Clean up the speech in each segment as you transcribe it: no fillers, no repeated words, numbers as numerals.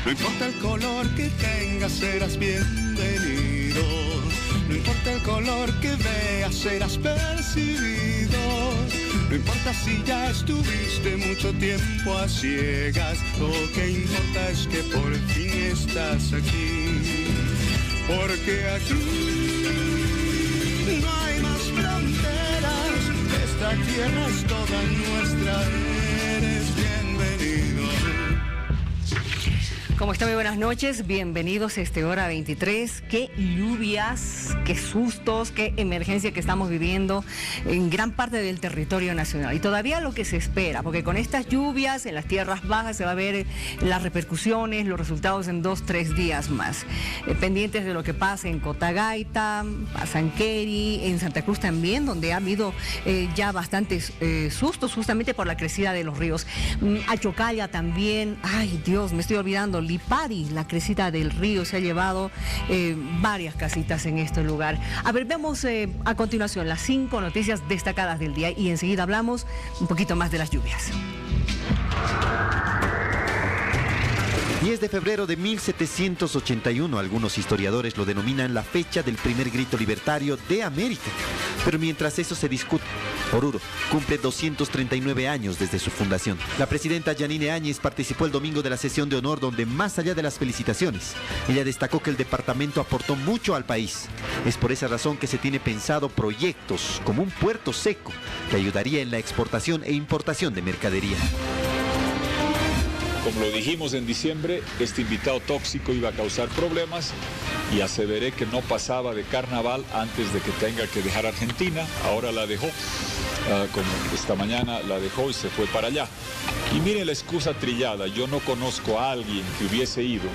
No importa el color que tengas, serás bienvenido. No importa el color que veas, serás percibido. No importa si ya estuviste mucho tiempo a ciegas. Lo que importa es que por fin estás aquí. Porque aquí no hay más fronteras. Esta tierra es toda nuestra. Eres bienvenido. ¿Cómo está? Muy buenas noches, bienvenidos a este Hora 23. Qué lluvias, qué sustos, qué emergencia que estamos viviendo en gran parte del territorio nacional. Y todavía lo que se espera, porque con estas lluvias en las tierras bajas se va a ver las repercusiones, los resultados en 2-3 días más. Pendientes de lo que pasa en Cotagaita, Pasanqueri, en Santa Cruz también, donde ha habido ya bastantes sustos justamente por la crecida de los ríos. Achocalla también, ay Dios, me estoy olvidando. Lipari, la crecida del río, se ha llevado varias casitas en este lugar. A ver, vemos a continuación las 5 noticias destacadas del día y enseguida hablamos un poquito más de las lluvias. 10 de febrero de 1781, algunos historiadores lo denominan la fecha del primer grito libertario de América. Pero mientras eso se discute, Oruro cumple 239 años desde su fundación. La presidenta Yanine Áñez participó el domingo de la sesión de honor donde, más allá de las felicitaciones, ella destacó que el departamento aportó mucho al país. Es por esa razón que se tiene pensado proyectos como un puerto seco que ayudaría en la exportación e importación de mercadería. Como lo dijimos en diciembre, este invitado tóxico iba a causar problemas y aseveré que no pasaba de carnaval antes de que tenga que dejar Argentina. Ahora la dejó, como esta mañana la dejó y se fue para allá. Y miren la excusa trillada, yo no conozco a alguien que hubiese ido.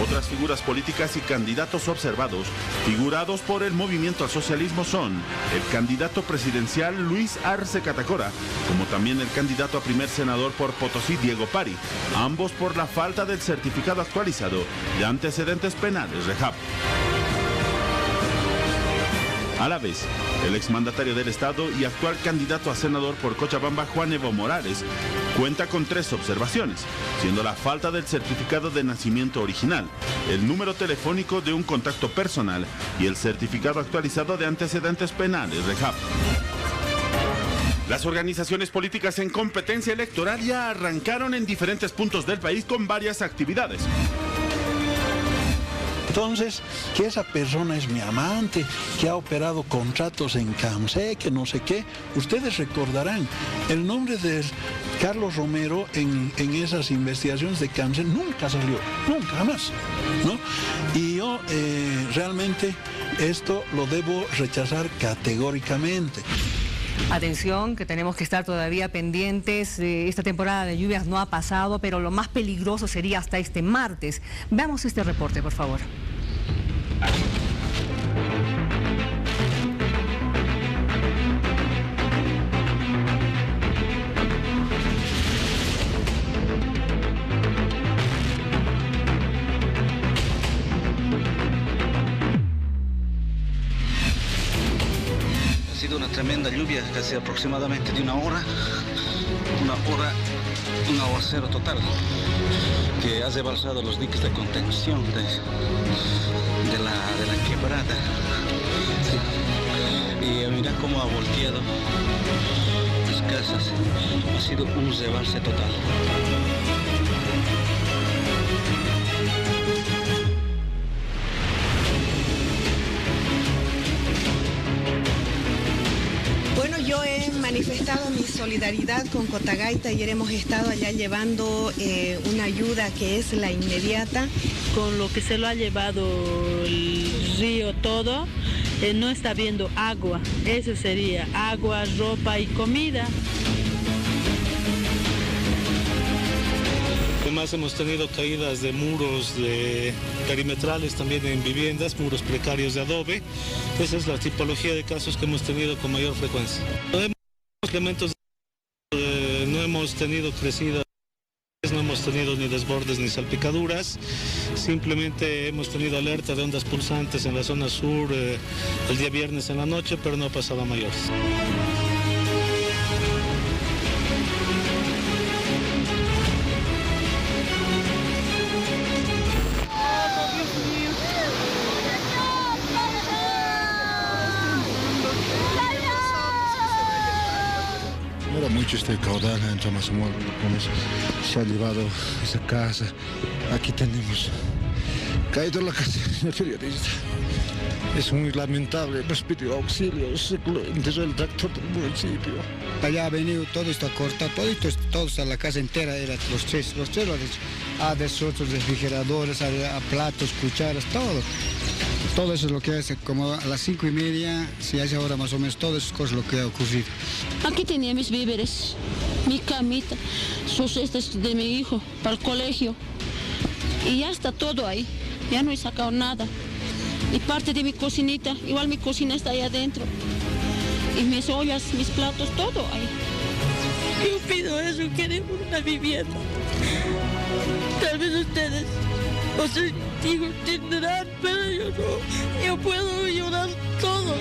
Otras figuras políticas y candidatos observados, figurados por el movimiento al socialismo, son el candidato presidencial Luis Arce Catacora, como también el candidato a primer senador por Potosí, Diego Pari, ambos por la falta del certificado actualizado de antecedentes penales, REHAP. A la vez, el exmandatario del Estado y actual candidato a senador por Cochabamba, Juan Evo Morales, cuenta con 3 observaciones, siendo la falta del certificado de nacimiento original, el número telefónico de un contacto personal y el certificado actualizado de antecedentes penales, REHAP. Las organizaciones políticas en competencia electoral ya arrancaron en diferentes puntos del país con varias actividades. Entonces, que esa persona es mi amante, que ha operado contratos en CAMSE, que no sé qué, ustedes recordarán, el nombre de Carlos Romero en esas investigaciones de CAMSE nunca salió, nunca, jamás, ¿no? Y yo realmente esto lo debo rechazar categóricamente. Atención, que tenemos que estar todavía pendientes. Esta temporada de lluvias no ha pasado, pero lo más peligroso sería hasta este martes. Veamos este reporte, por favor. Ha sido una tremenda lluvia, casi aproximadamente de una hora, un aguacero total, que ha rebalsado los diques de contención de la quebrada. Sí. Y mira cómo ha volteado las casas, ha sido un rebalse total. Yo he manifestado mi solidaridad con Cotagaita. Ayer hemos estado allá llevando una ayuda que es la inmediata. Con lo que se lo ha llevado el río todo, no está habiendo agua. Eso sería agua, ropa y comida. Además hemos tenido caídas de muros perimetrales también en viviendas, muros precarios de adobe. Esa es la tipología de casos que hemos tenido con mayor frecuencia. No hemos tenido crecidas, no hemos tenido ni desbordes ni salpicaduras, simplemente hemos tenido alerta de ondas pulsantes en la zona sur el día viernes en la noche, pero no ha pasado a mayores. este caudal en Chamasamor, se ha llevado esa casa. Aquí tenemos caído la casa, señor periodista. Es muy lamentable, nos pidió auxilio, se enterró el tractor del municipio. Allá ha venido, todo está cortado, todo está la casa entera, eran los tres lo han hecho. Ha destruido refrigeradores, a platos, cucharas, todo. Todo eso es lo que hace, como a las 5:30, si hace ahora más o menos, todo eso es lo que ha ocurrido. Aquí tenía mis víveres, mi camita, sus cestas de mi hijo para el colegio. Y ya está todo ahí, ya no he sacado nada. Y parte de mi cocinita, igual mi cocina está ahí adentro. Y mis ollas, mis platos, todo ahí. Yo pido eso, queremos una vivienda. Tal vez ustedes, o sus hijos tendrán, pero yo no. Yo puedo llorar todo.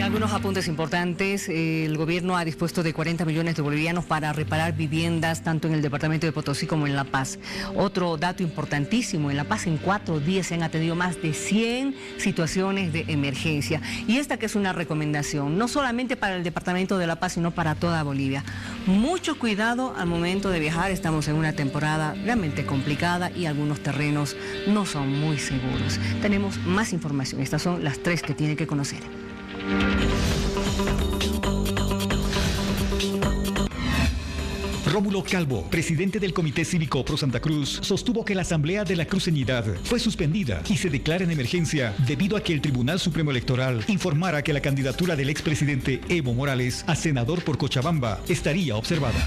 Algunos apuntes importantes. El gobierno ha dispuesto de 40 millones de bolivianos para reparar viviendas tanto en el departamento de Potosí como en La Paz. Otro dato importantísimo, en La Paz en 4 días se han atendido más de 100 situaciones de emergencia. Y esta que es una recomendación, no solamente para el departamento de La Paz, sino para toda Bolivia. Mucho cuidado al momento de viajar, estamos en una temporada realmente complicada y algunos terrenos no son muy seguros. Tenemos más información, estas son las 3 que tienen que conocer. Rómulo Calvo, presidente del Comité Cívico Pro Santa Cruz, sostuvo que la Asamblea de la Cruceñidad fue suspendida y se declara en emergencia debido a que el Tribunal Supremo Electoral informara que la candidatura del expresidente Evo Morales a senador por Cochabamba estaría observada.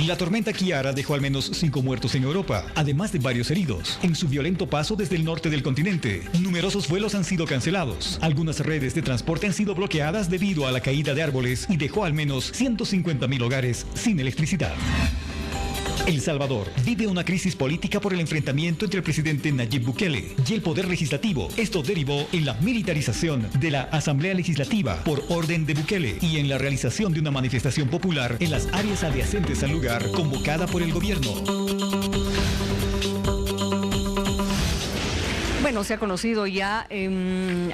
La tormenta Kiara dejó al menos 5 muertos en Europa, además de varios heridos. En su violento paso desde el norte del continente, numerosos vuelos han sido cancelados. Algunas redes de transporte han sido bloqueadas debido a la caída de árboles y dejó al menos 150.000 hogares sin electricidad. El Salvador vive una crisis política por el enfrentamiento entre el presidente Nayib Bukele y el Poder Legislativo. Esto derivó en la militarización de la Asamblea Legislativa por orden de Bukele y en la realización de una manifestación popular en las áreas adyacentes al lugar convocada por el gobierno. Bueno, se ha conocido ya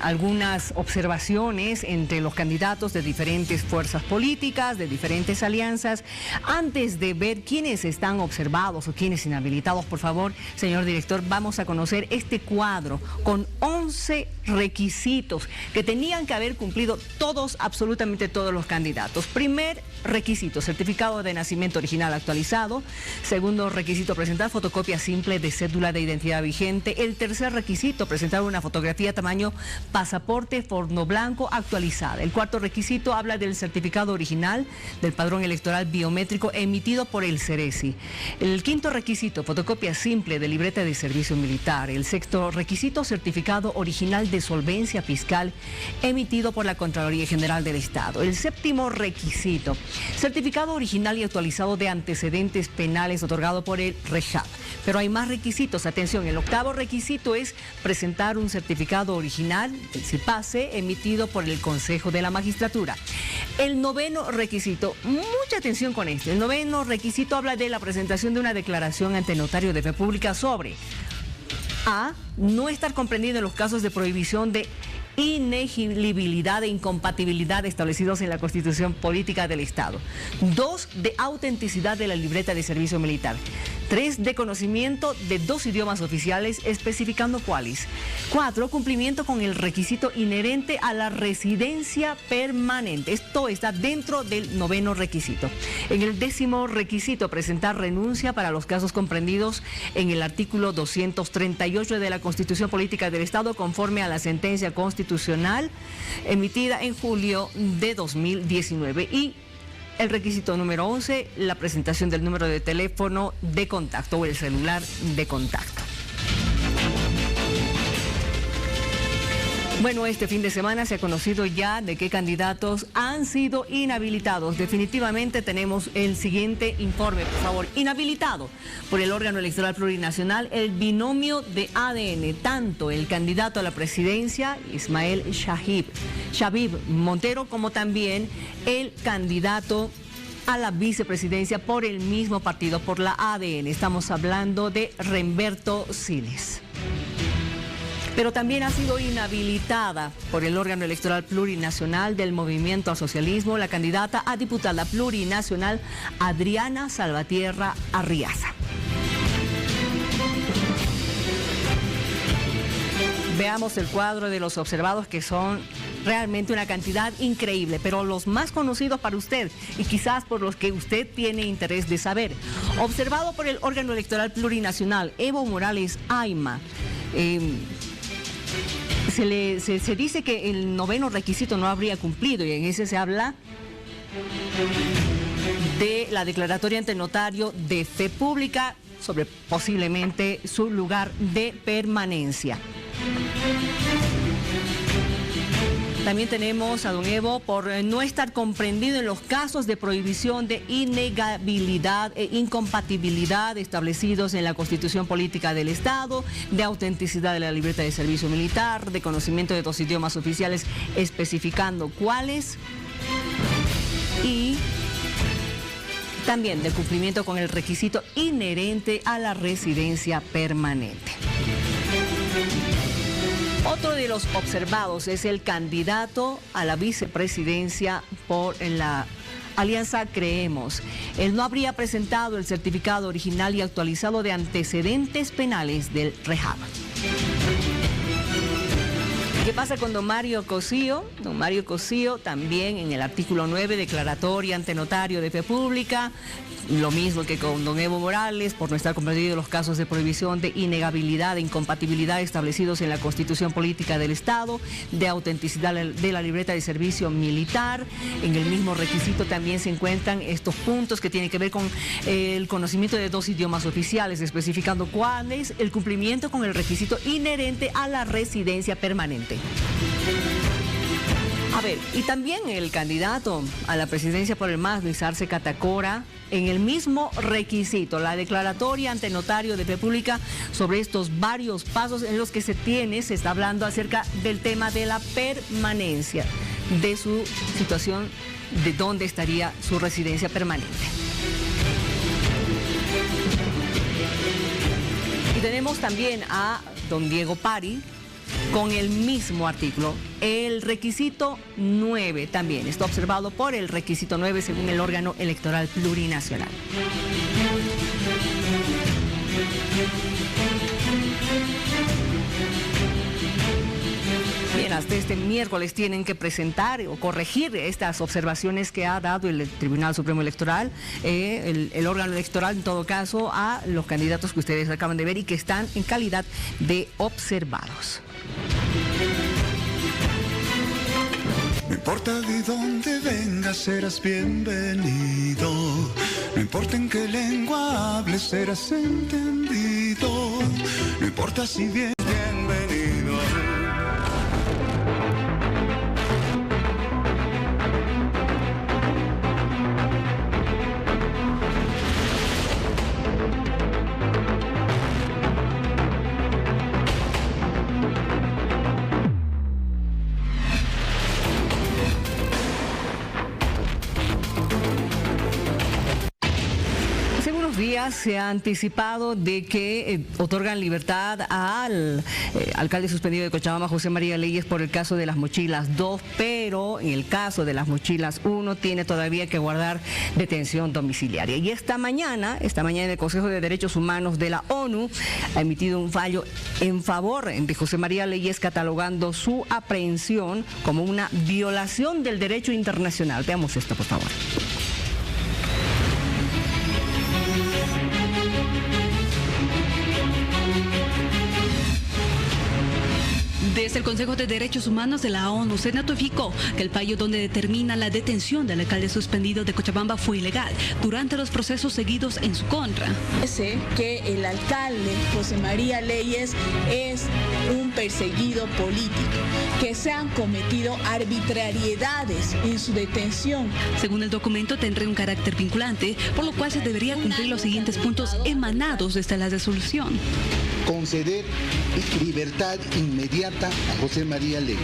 algunas observaciones entre los candidatos de diferentes fuerzas políticas, de diferentes alianzas. Antes de ver quiénes están observados o quiénes inhabilitados, por favor, señor director, vamos a conocer este cuadro con 11 requisitos que tenían que haber cumplido todos, absolutamente todos los candidatos. Primer requisito, certificado de nacimiento original actualizado. Segundo requisito, presentar fotocopia simple de cédula de identidad vigente. El tercer requisito, presentar una fotografía tamaño pasaporte forno blanco actualizada. El cuarto requisito habla del certificado original del padrón electoral biométrico emitido por el Ceresi. El quinto requisito, fotocopia simple de libreta de servicio militar. El sexto requisito, certificado original de solvencia fiscal emitido por la Contraloría General del Estado. El séptimo requisito, certificado original y actualizado de antecedentes penales otorgado por el REJAP. Pero hay más requisitos, atención, el octavo requisito es presentar un certificado original, el CIPASE, emitido por el Consejo de la Magistratura. El noveno requisito, mucha atención con este, el noveno requisito habla de la presentación de una declaración ante notario de fe pública sobre A, no estar comprendido en los casos de prohibición de inegibilidad e incompatibilidad establecidos en la Constitución Política del Estado. 2, de autenticidad de la libreta de servicio militar. 3, de conocimiento de 2 idiomas oficiales, especificando cuáles. 4, cumplimiento con el requisito inherente a la residencia permanente. Esto está dentro del noveno requisito. En el décimo requisito, presentar renuncia para los casos comprendidos en el artículo 238 de la Constitución Política del Estado, conforme a la sentencia constitucional emitida en julio de 2019. Y el requisito número 11, la presentación del número de teléfono de contacto o el celular de contacto. Bueno, este fin de semana se ha conocido ya de qué candidatos han sido inhabilitados. Definitivamente tenemos el siguiente informe, por favor. Inhabilitado por el órgano electoral plurinacional el binomio de ADN, tanto el candidato a la presidencia, Ismael Shabib Montero, como también el candidato a la vicepresidencia por el mismo partido, por la ADN. Estamos hablando de Remberto Siles. Pero también ha sido inhabilitada por el órgano electoral plurinacional del Movimiento al Socialismo la candidata a diputada plurinacional Adriana Salvatierra Arriaza. Veamos el cuadro de los observados, que son realmente una cantidad increíble, pero los más conocidos para usted y quizás por los que usted tiene interés de saber. Observado por el órgano electoral plurinacional, Evo Morales Ayma. Se dice que el 9º requisito no habría cumplido, y en ese se habla de la declaratoria ante notario de fe pública sobre posiblemente su lugar de permanencia. También tenemos a don Evo por no estar comprendido en los casos de prohibición de innegabilidad e incompatibilidad establecidos en la Constitución Política del Estado, de autenticidad de la libreta de servicio militar, de conocimiento de 2 idiomas oficiales, especificando cuáles, y también de cumplimiento con el requisito inherente a la residencia permanente. Otro de los observados es el candidato a la vicepresidencia por la Alianza Creemos. Él no habría presentado el certificado original y actualizado de antecedentes penales del REHAB. ¿Qué pasa con don Mario Cosío? Don Mario Cosío también en el artículo 9, declaratoria ante notario de fe pública, lo mismo que con don Evo Morales, por no estar comprendido los casos de prohibición de innegabilidad e incompatibilidad establecidos en la Constitución Política del Estado, de autenticidad de la libreta de servicio militar. En el mismo requisito también se encuentran estos puntos que tienen que ver con el conocimiento de 2 idiomas oficiales, especificando cuál es el cumplimiento con el requisito inherente a la residencia permanente. A ver, y también el candidato a la presidencia por el MAS, Luis Arce Catacora, en el mismo requisito, la declaratoria ante notario de fe pública sobre estos varios pasos en los que se está hablando acerca del tema de la permanencia, de su situación, de dónde estaría su residencia permanente. Y tenemos también a don Diego Pari, con el mismo artículo, el requisito 9 también está observado por el requisito 9 según el órgano electoral plurinacional. Bien, hasta este miércoles tienen que presentar o corregir estas observaciones que ha dado el Tribunal Supremo Electoral, el órgano electoral en todo caso, a los candidatos que ustedes acaban de ver y que están en calidad de observados. No importa de dónde vengas, serás bienvenido. No importa en qué lengua hables, serás entendido. No importa si vienes bienvenido. Se ha anticipado de que otorgan libertad al alcalde suspendido de Cochabamba, José María Leyes, por el caso de las mochilas 2, pero en el caso de las mochilas 1 tiene todavía que guardar detención domiciliaria. Y esta mañana el Consejo de Derechos Humanos de la ONU ha emitido un fallo en favor de José María Leyes, catalogando su aprehensión como una violación del derecho internacional. Veamos esto, por favor. Desde el Consejo de Derechos Humanos de la ONU se notificó que el fallo donde determina la detención del alcalde suspendido de Cochabamba fue ilegal durante los procesos seguidos en su contra. Parece que el alcalde José María Leyes es un perseguido político, que se han cometido arbitrariedades en su detención. Según el documento, tendría un carácter vinculante, por lo cual se debería cumplir los siguientes puntos emanados desde la resolución. Conceder libertad inmediata a José María Leyes.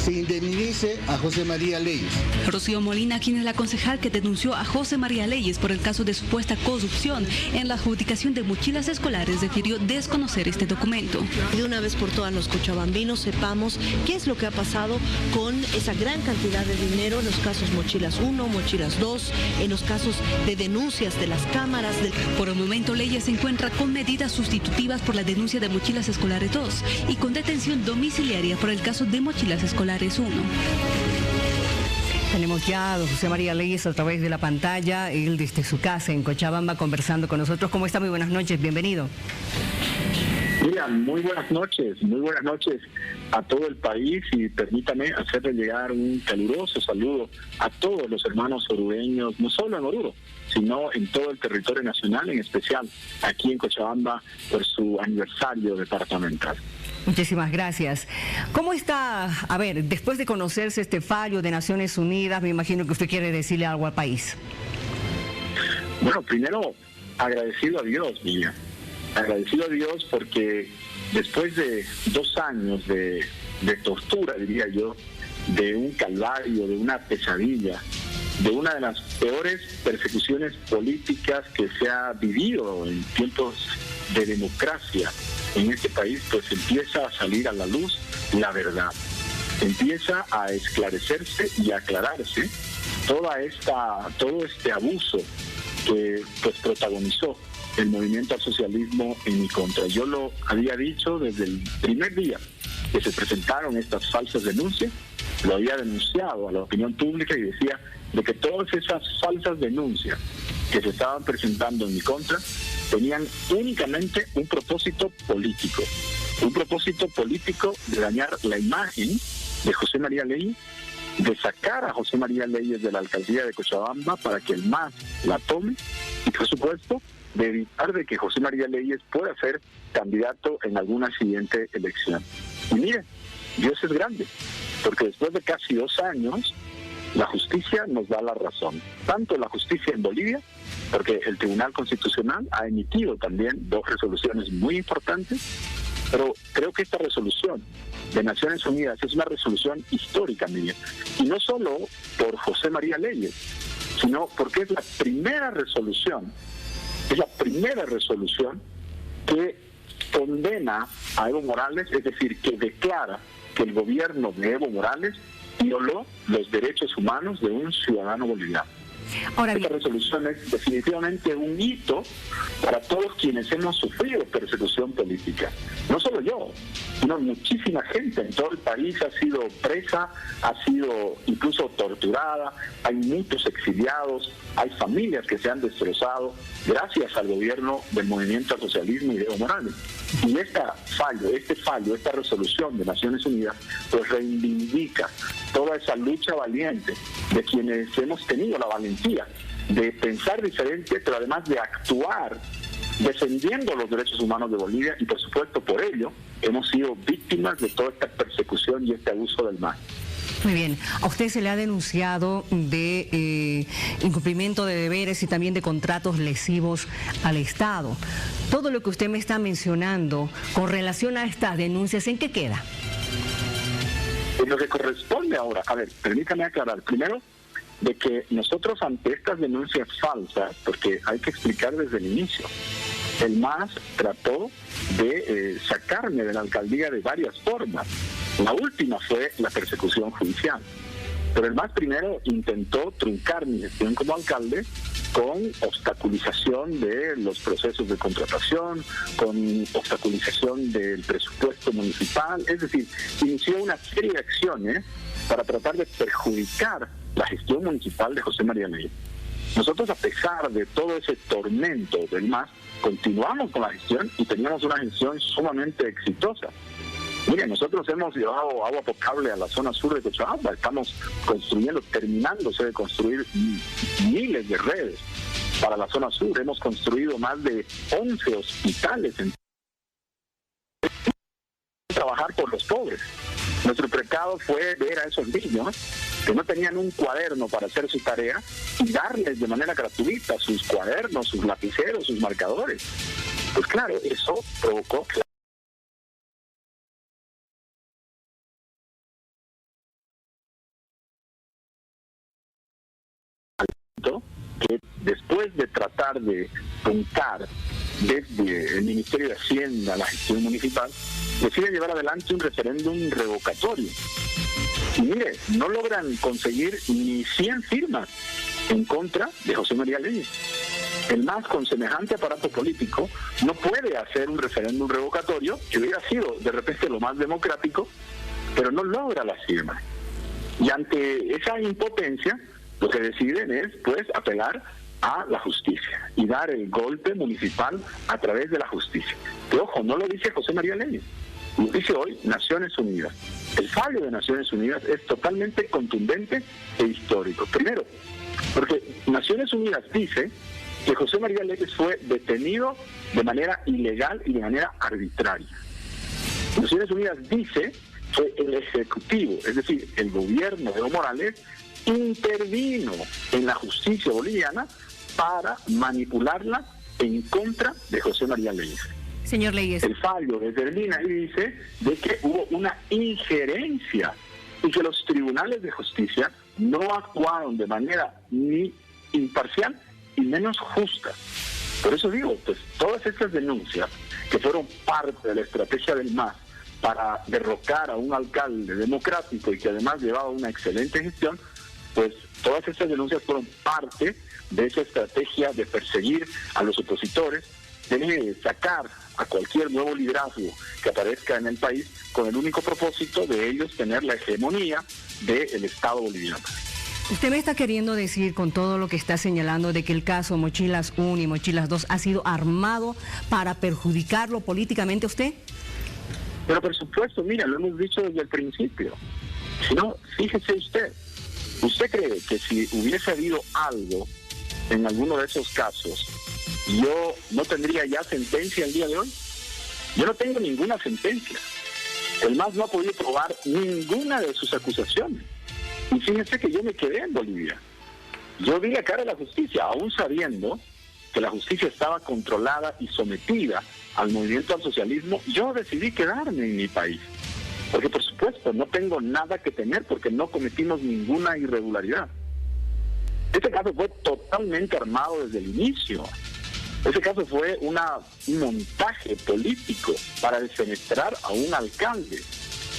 se indemnice a José María Leyes. Rocío Molina, quien es la concejal que denunció a José María Leyes por el caso de supuesta corrupción en la adjudicación de mochilas escolares, refirió desconocer este documento. De una vez por todas los cochabambinos sepamos qué es lo que ha pasado con esa gran cantidad de dinero en los casos Mochilas 1, Mochilas 2, en los casos de denuncias de las cámaras. Por el momento, Leyes se encuentra con medidas sustitutivas por la denuncia de Mochilas Escolares 2 y con detención domiciliaria por el caso de Mochilas Escolares 1. Tenemos ya a José María Leyes a través de la pantalla, él desde su casa en Cochabamba conversando con nosotros. ¿Cómo está? Muy buenas noches, bienvenido. Mira, muy buenas noches a todo el país y permítame hacerle llegar un caluroso saludo a todos los hermanos orureños, no solo en Oruro, sino en todo el territorio nacional, en especial aquí en Cochabamba por su aniversario departamental. Muchísimas gracias. ¿Cómo está? A ver, después de conocerse este fallo de Naciones Unidas, me imagino que usted quiere decirle algo al país. Bueno, primero, agradecido a Dios, niña. Agradecido a Dios porque después de 2 años de tortura, diría yo, de un calvario, de una pesadilla, de una de las peores persecuciones políticas que se ha vivido en tiempos de democracia en este país, pues empieza a salir a la luz la verdad. Empieza a esclarecerse y a aclararse todo este abuso que pues protagonizó el movimiento al socialismo en mi contra. Yo lo había dicho desde el primer día que se presentaron estas falsas denuncias, lo había denunciado a la opinión pública y decía de que todas esas falsas denuncias que se estaban presentando en mi contra tenían únicamente un propósito político de dañar la imagen de José María Leyes, de sacar a José María Leyes de la alcaldía de Cochabamba para que el MAS la tome y, por supuesto, de evitar de que José María Leyes pueda ser candidato en alguna siguiente elección. Y miren, Dios es grande, porque después de casi 2 años, la justicia nos da la razón. Tanto la justicia en Bolivia, porque el Tribunal Constitucional ha emitido también 2 resoluciones muy importantes, pero creo que esta resolución de Naciones Unidas es una resolución histórica, Miguel, y no solo por José María Leyes, sino porque es la primera resolución que condena a Evo Morales, es decir, que declara que el gobierno de Evo Morales violó los derechos humanos de un ciudadano boliviano. Esta resolución es definitivamente un hito para todos quienes hemos sufrido persecución política. No solo yo, sino muchísima gente en todo el país ha sido presa, ha sido incluso torturada, hay muchos exiliados, hay familias que se han destrozado gracias al gobierno del movimiento al socialismo y de Evo Morales. Y esta resolución de Naciones Unidas pues reivindica toda esa lucha valiente de quienes hemos tenido la valentía de pensar diferente, pero además de actuar defendiendo los derechos humanos de Bolivia, y por supuesto por ello hemos sido víctimas de toda esta persecución y este abuso del MAS. Muy bien, a usted se le ha denunciado de incumplimiento de deberes y también de contratos lesivos al Estado. Todo lo que usted me está mencionando con relación a estas denuncias, ¿en qué queda? En lo que corresponde ahora, a ver, permítame aclarar primero de que nosotros ante estas denuncias falsas, porque hay que explicar desde el inicio, el MAS trató de sacarme de la alcaldía de varias formas. La última fue la persecución judicial. Pero el MAS primero intentó truncar mi gestión como alcalde con obstaculización de los procesos de contratación, con obstaculización del presupuesto municipal, es decir, inició una serie de acciones para tratar de perjudicar la gestión municipal de José María Leyes. Nosotros, a pesar de todo ese tormento del MAS, continuamos con la gestión y teníamos una gestión sumamente exitosa. Miren, nosotros hemos llevado agua potable a la zona sur de Cochabamba, estamos terminándose de construir miles de redes para la zona sur, hemos construido más de 11 hospitales en trabajar por los pobres. Nuestro pecado fue ver a esos niños que no tenían un cuaderno para hacer su tarea y darles de manera gratuita sus cuadernos, sus lapiceros, sus marcadores. Pues claro, eso provocó lamento que después de tratar de puntar desde el Ministerio de Hacienda, la gestión municipal, deciden llevar adelante un referéndum revocatorio. Y mire, no logran conseguir ni 100 firmas en contra de José María Leyes. El MAS, con semejante aparato político, no puede hacer un referéndum revocatorio, que hubiera sido de repente lo más democrático, pero no logra las firmas. Y ante esa impotencia, lo que deciden es, pues, apelar a la justicia y dar el golpe municipal a través de la justicia. Que, ojo, no lo dice José María Leyes, lo dice hoy Naciones Unidas. El fallo de Naciones Unidas es totalmente contundente e histórico. Primero, porque Naciones Unidas dice que José María Leyes fue detenido de manera ilegal y de manera arbitraria. Naciones Unidas dice que el Ejecutivo, es decir, el gobierno de Evo Morales, intervino en la justicia boliviana para manipularla en contra de José María Leyes. Señor Leyes. El fallo determina y dice de que hubo una injerencia y que los tribunales de justicia no actuaron de manera ni imparcial y menos justa. Por eso digo, pues todas estas denuncias que fueron parte de la estrategia del MAS para derrocar a un alcalde democrático y que además llevaba una excelente gestión, pues todas estas denuncias fueron parte de esa estrategia de perseguir a los opositores, de sacar a cualquier nuevo liderazgo que aparezca en el país con el único propósito de ellos tener la hegemonía del Estado boliviano. ¿Usted me está queriendo decir con todo lo que está señalando de que el caso Mochilas 1 y Mochilas 2 ha sido armado para perjudicarlo políticamente a usted? Pero por supuesto, mira, lo hemos dicho desde el principio. Si no, fíjese ¿usted cree que si hubiese habido algo en alguno de esos casos, yo no tendría ya sentencia el día de hoy? Yo no tengo ninguna sentencia. El MAS no ha podido probar ninguna de sus acusaciones. Y fíjense que yo me quedé en Bolivia. Yo vi la cara de la justicia, aún sabiendo que la justicia estaba controlada y sometida al movimiento al socialismo. Yo decidí quedarme en mi país. Porque por supuesto no tengo nada que temer porque no cometimos ninguna irregularidad. Este caso fue totalmente armado desde el inicio. Ese caso fue un montaje político para desfenestrar a un alcalde.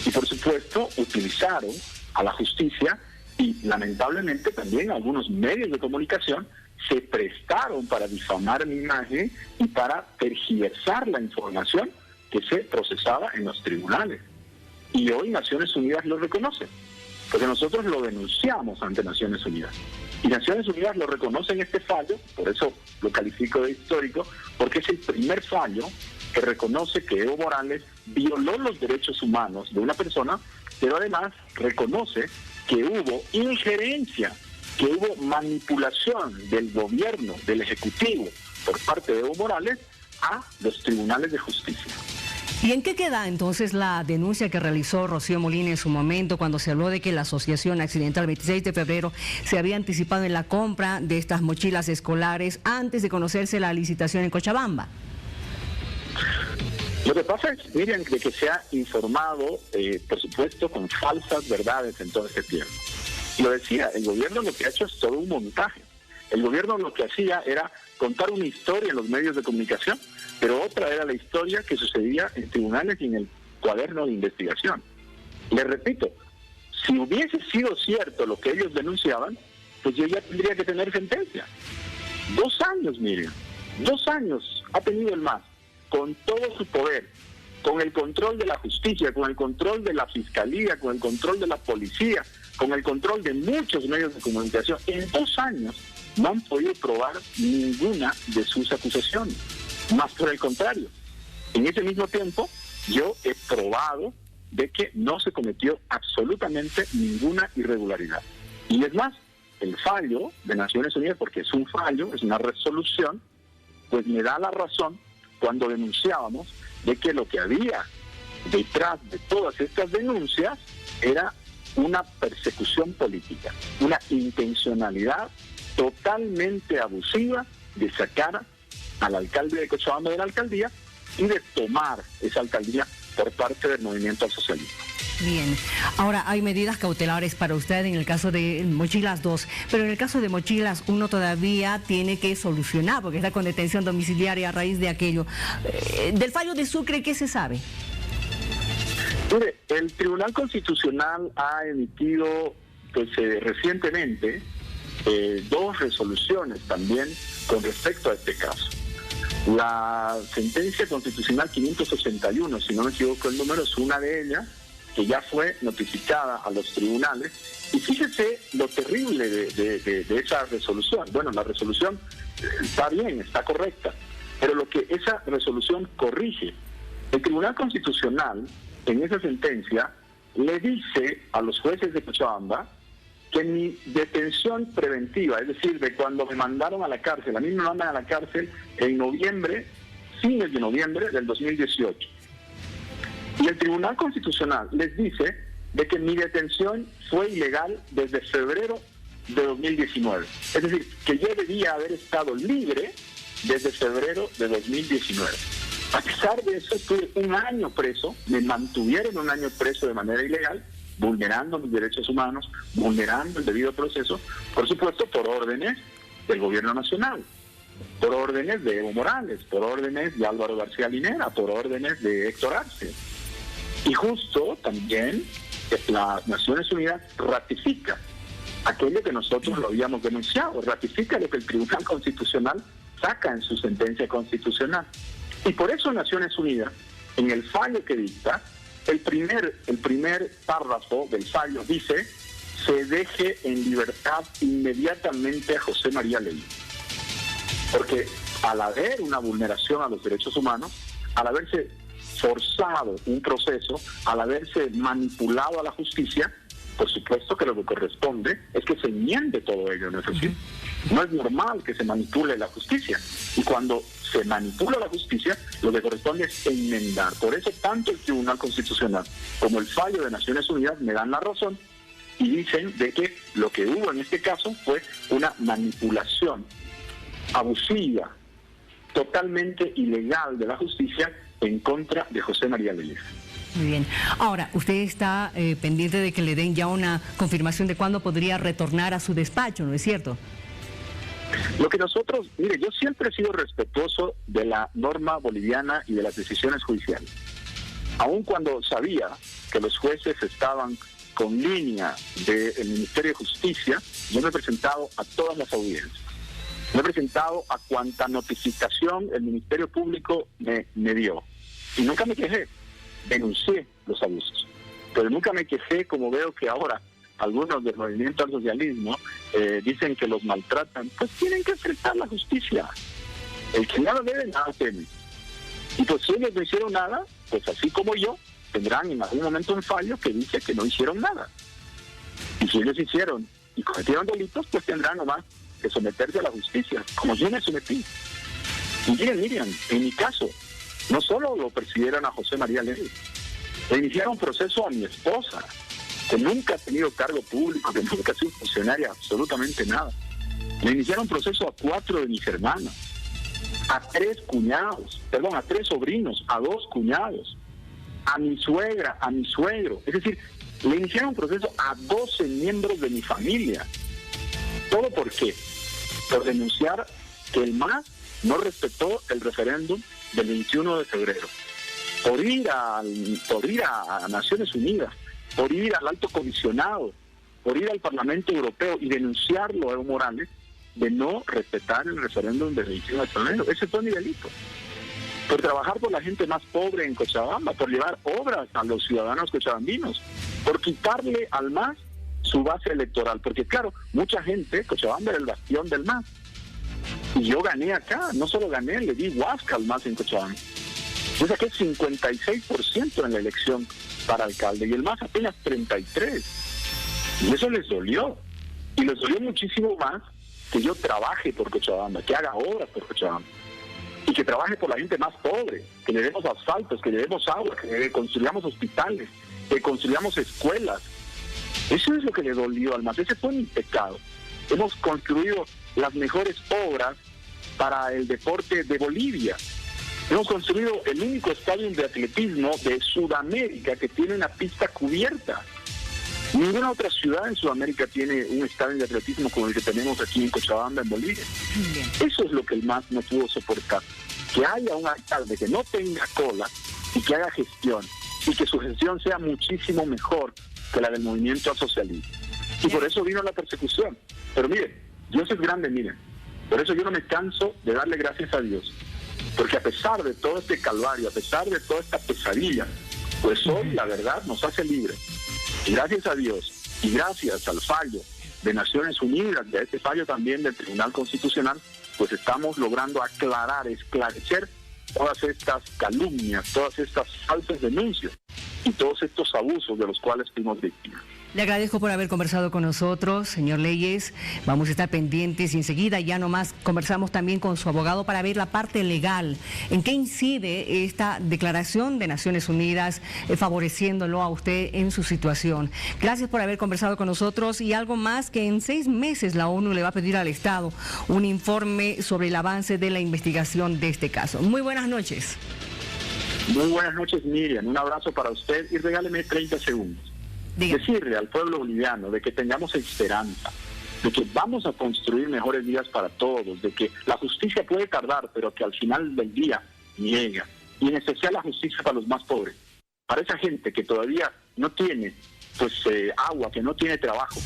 Y por supuesto utilizaron a la justicia y lamentablemente también algunos medios de comunicación se prestaron para difamar mi imagen y para tergiversar la información que se procesaba en los tribunales. Y hoy Naciones Unidas lo reconoce, porque nosotros lo denunciamos ante Naciones Unidas. Y Naciones Unidas lo reconoce en este fallo, por eso lo califico de histórico, porque es el primer fallo que reconoce que Evo Morales violó los derechos humanos de una persona, pero además reconoce que hubo injerencia, que hubo manipulación del gobierno, del Ejecutivo, por parte de Evo Morales a los tribunales de justicia. ¿Y en qué queda entonces la denuncia que realizó Rocío Molina en su momento cuando se habló de que la Asociación Accidental 26 de febrero se había anticipado en la compra de estas mochilas escolares antes de conocerse la licitación en Cochabamba? Lo que pasa es, miren, de que se ha informado, por supuesto, con falsas verdades en todo este tiempo. Lo decía, el gobierno lo que ha hecho es todo un montaje. El gobierno lo que hacía era contar una historia en los medios de comunicación, pero otra era la historia que sucedía en tribunales y en el cuaderno de investigación. Les repito, si hubiese sido cierto lo que ellos denunciaban, pues yo ya tendría que tener sentencia. 2 años, miren, 2 años ha tenido el MAS con todo su poder, con el control de la justicia, con el control de la fiscalía, con el control de la policía, con el control de muchos medios de comunicación. En 2 años no han podido probar ninguna de sus acusaciones. Más por el contrario, en ese mismo tiempo yo he probado de que no se cometió absolutamente ninguna irregularidad. Y es más, el fallo de Naciones Unidas, porque es un fallo, es una resolución, pues me da la razón cuando denunciábamos de que lo que había detrás de todas estas denuncias era una persecución política, una intencionalidad totalmente abusiva de sacar al alcalde de Cochabamba de la alcaldía y de tomar esa alcaldía por parte del movimiento al socialismo. Bien, ahora hay medidas cautelares para usted en el caso de Mochilas 2, pero en el caso de Mochilas 1 todavía tiene que solucionar, porque está con detención domiciliaria a raíz de aquello. Del fallo de Sucre, ¿qué se sabe? Mire, el Tribunal Constitucional ha emitido recientemente 2 resoluciones también con respecto a este caso. La sentencia constitucional 581, si no me equivoco el número, es una de ellas, que ya fue notificada a los tribunales. Y fíjese lo terrible de esa resolución. Bueno, la resolución está bien, está correcta, pero lo que esa resolución corrige, el Tribunal Constitucional en esa sentencia le dice a los jueces de Cochabamba que mi detención preventiva, es decir, de cuando me mandaron a la cárcel, a mí me mandan a la cárcel en noviembre, fines de noviembre del 2018. Y el Tribunal Constitucional les dice de que mi detención fue ilegal desde febrero de 2019. Es decir, que yo debía haber estado libre desde febrero de 2019. A pesar de eso, estuve un año preso, me mantuvieron un año preso de manera ilegal, vulnerando mis derechos humanos, vulnerando el debido proceso, por supuesto por órdenes del gobierno nacional, por órdenes de Evo Morales, por órdenes de Álvaro García Linera, por órdenes de Héctor Arce. Y justo también las Naciones Unidas ratifica aquello que nosotros lo habíamos denunciado, ratifica lo que el Tribunal Constitucional saca en su sentencia constitucional. Y por eso Naciones Unidas, en el fallo que dicta, el primer párrafo del fallo dice: se deje en libertad inmediatamente a José María Leyes. Porque al haber una vulneración a los derechos humanos, al haberse forzado un proceso, al haberse manipulado a la justicia, por supuesto que lo que corresponde es que se enmiende todo ello, ¿no es así? No es normal que se manipule la justicia. Y cuando se manipula la justicia, lo que corresponde es enmendar. Por eso tanto el Tribunal Constitucional como el fallo de Naciones Unidas me dan la razón y dicen de que lo que hubo en este caso fue una manipulación abusiva, totalmente ilegal de la justicia en contra de José María Leyes. Muy bien. Ahora, usted está pendiente de que le den ya una confirmación de cuándo podría retornar a su despacho, ¿no es cierto? Lo que nosotros, mire, yo siempre he sido respetuoso de la norma boliviana y de las decisiones judiciales. Aun cuando sabía que los jueces estaban con línea del Ministerio de Justicia, yo me he presentado a todas las audiencias. Me he presentado a cuanta notificación el Ministerio Público me dio. Y nunca me quejé. Denuncié los abusos. Pero nunca me quejé, como veo que ahora algunos del movimiento al socialismo dicen que los maltratan. Pues tienen que enfrentar la justicia. El que nada debe, nada teme. Y pues si ellos no hicieron nada, pues así como yo, tendrán en algún momento un fallo que dice que no hicieron nada. Y si ellos hicieron y cometieron delitos, pues tendrán nomás que someterse a la justicia, como yo me sometí. Y miren, en mi caso, no solo lo persiguieron a José María Leyes, le iniciaron un proceso a mi esposa, que nunca ha tenido cargo público, que nunca ha sido funcionaria, absolutamente nada. Le iniciaron un proceso a 4 de mis hermanas, a 3 sobrinos, a 2 cuñados, a mi suegra, a mi suegro. Es decir, le iniciaron un proceso a 12 miembros de mi familia. ¿Todo por qué? Por denunciar que el MAS no respetó el referéndum del 21 de febrero. Por ir a Naciones Unidas, por ir al alto comisionado, por ir al Parlamento Europeo y denunciarlo a Evo Morales de no respetar el referéndum del 21 de febrero. Ese fue mi delito. Por trabajar por la gente más pobre en Cochabamba, por llevar obras a los ciudadanos cochabambinos, por quitarle al MAS su base electoral, porque claro, mucha gente, Cochabamba era el bastión del MAS, y yo gané acá, no solo gané, le di huasca al MAS en Cochabamba. Yo saqué 56% en la elección para alcalde, y el MAS apenas 33%, y eso les dolió, y les dolió muchísimo más que yo trabaje por Cochabamba, que haga obras por Cochabamba, y que trabaje por la gente más pobre, que le demos asfaltos, que le demos agua, que construyamos hospitales, que construyamos escuelas. Eso es lo que le dolió al MAS, ese fue mi pecado. Hemos construido las mejores obras para el deporte de Bolivia. Hemos construido el único estadio de atletismo de Sudamérica que tiene una pista cubierta. Ninguna otra ciudad en Sudamérica tiene un estadio de atletismo como el que tenemos aquí en Cochabamba, en Bolivia. Eso es lo que el MAS no pudo soportar. Que haya un alcalde que no tenga cola y que haga gestión, y que su gestión sea muchísimo mejor que la del movimiento socialista. Y por eso vino la persecución. Pero miren, Dios es grande, miren. Por eso yo no me canso de darle gracias a Dios. Porque a pesar de todo este calvario, a pesar de toda esta pesadilla, pues hoy la verdad nos hace libres. Y gracias a Dios, y gracias al fallo de Naciones Unidas, de este fallo también del Tribunal Constitucional, pues estamos logrando aclarar, esclarecer todas estas calumnias, todas estas falsas denuncias y todos estos abusos de los cuales fuimos víctimas. Le agradezco por haber conversado con nosotros, señor Leyes. Vamos a estar pendientes y enseguida ya nomás conversamos también con su abogado para ver la parte legal. ¿En qué incide esta declaración de Naciones Unidas favoreciéndolo a usted en su situación? Gracias por haber conversado con nosotros y algo más que en 6 meses la ONU le va a pedir al Estado un informe sobre el avance de la investigación de este caso. Muy buenas noches. Muy buenas noches, Miriam. Un abrazo para usted y regáleme 30 segundos. Decirle al pueblo boliviano de que tengamos esperanza, de que vamos a construir mejores días para todos, de que la justicia puede tardar, pero que al final del día llega. Y en especial la justicia para los más pobres, para esa gente que todavía no tiene agua, que no tiene trabajo.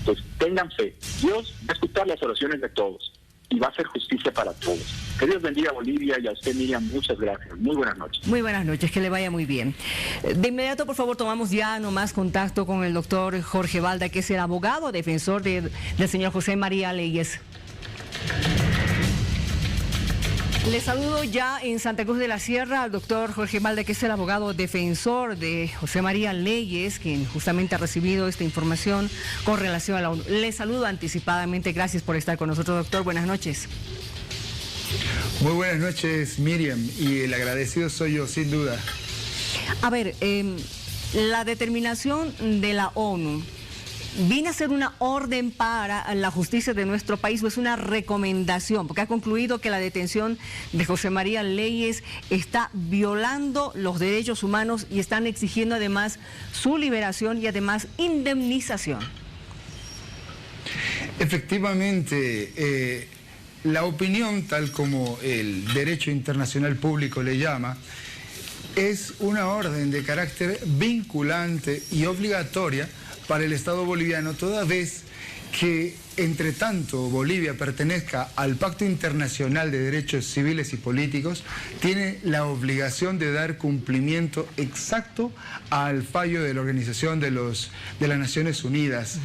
Pues tengan fe, Dios va a escuchar las oraciones de todos y va a hacer justicia para todos. Que Dios bendiga a Bolivia y a usted, Miriam, muchas gracias. Muy buenas noches. Muy buenas noches, que le vaya muy bien. De inmediato, por favor, tomamos ya nomás contacto con el doctor Jorge Balda, que es el abogado defensor del señor José María Leyes. Le saludo ya en Santa Cruz de la Sierra al doctor Jorge Balda, que es el abogado defensor de José María Leyes, quien justamente ha recibido esta información con relación a la ONU. Le saludo anticipadamente, gracias por estar con nosotros, doctor. Buenas noches. Muy buenas noches, Miriam, y el agradecido soy yo, sin duda. A ver, la determinación de la ONU, ¿viene a ser una orden para la justicia de nuestro país o es una recomendación? Porque ha concluido que la detención de José María Leyes está violando los derechos humanos y están exigiendo además su liberación y además indemnización. Efectivamente, la opinión, tal como el derecho internacional público le llama, es una orden de carácter vinculante y obligatoria para el Estado boliviano, toda vez que, entre tanto, Bolivia pertenezca al Pacto Internacional de Derechos Civiles y Políticos, tiene la obligación de dar cumplimiento exacto al fallo de la Organización de las Naciones Unidas.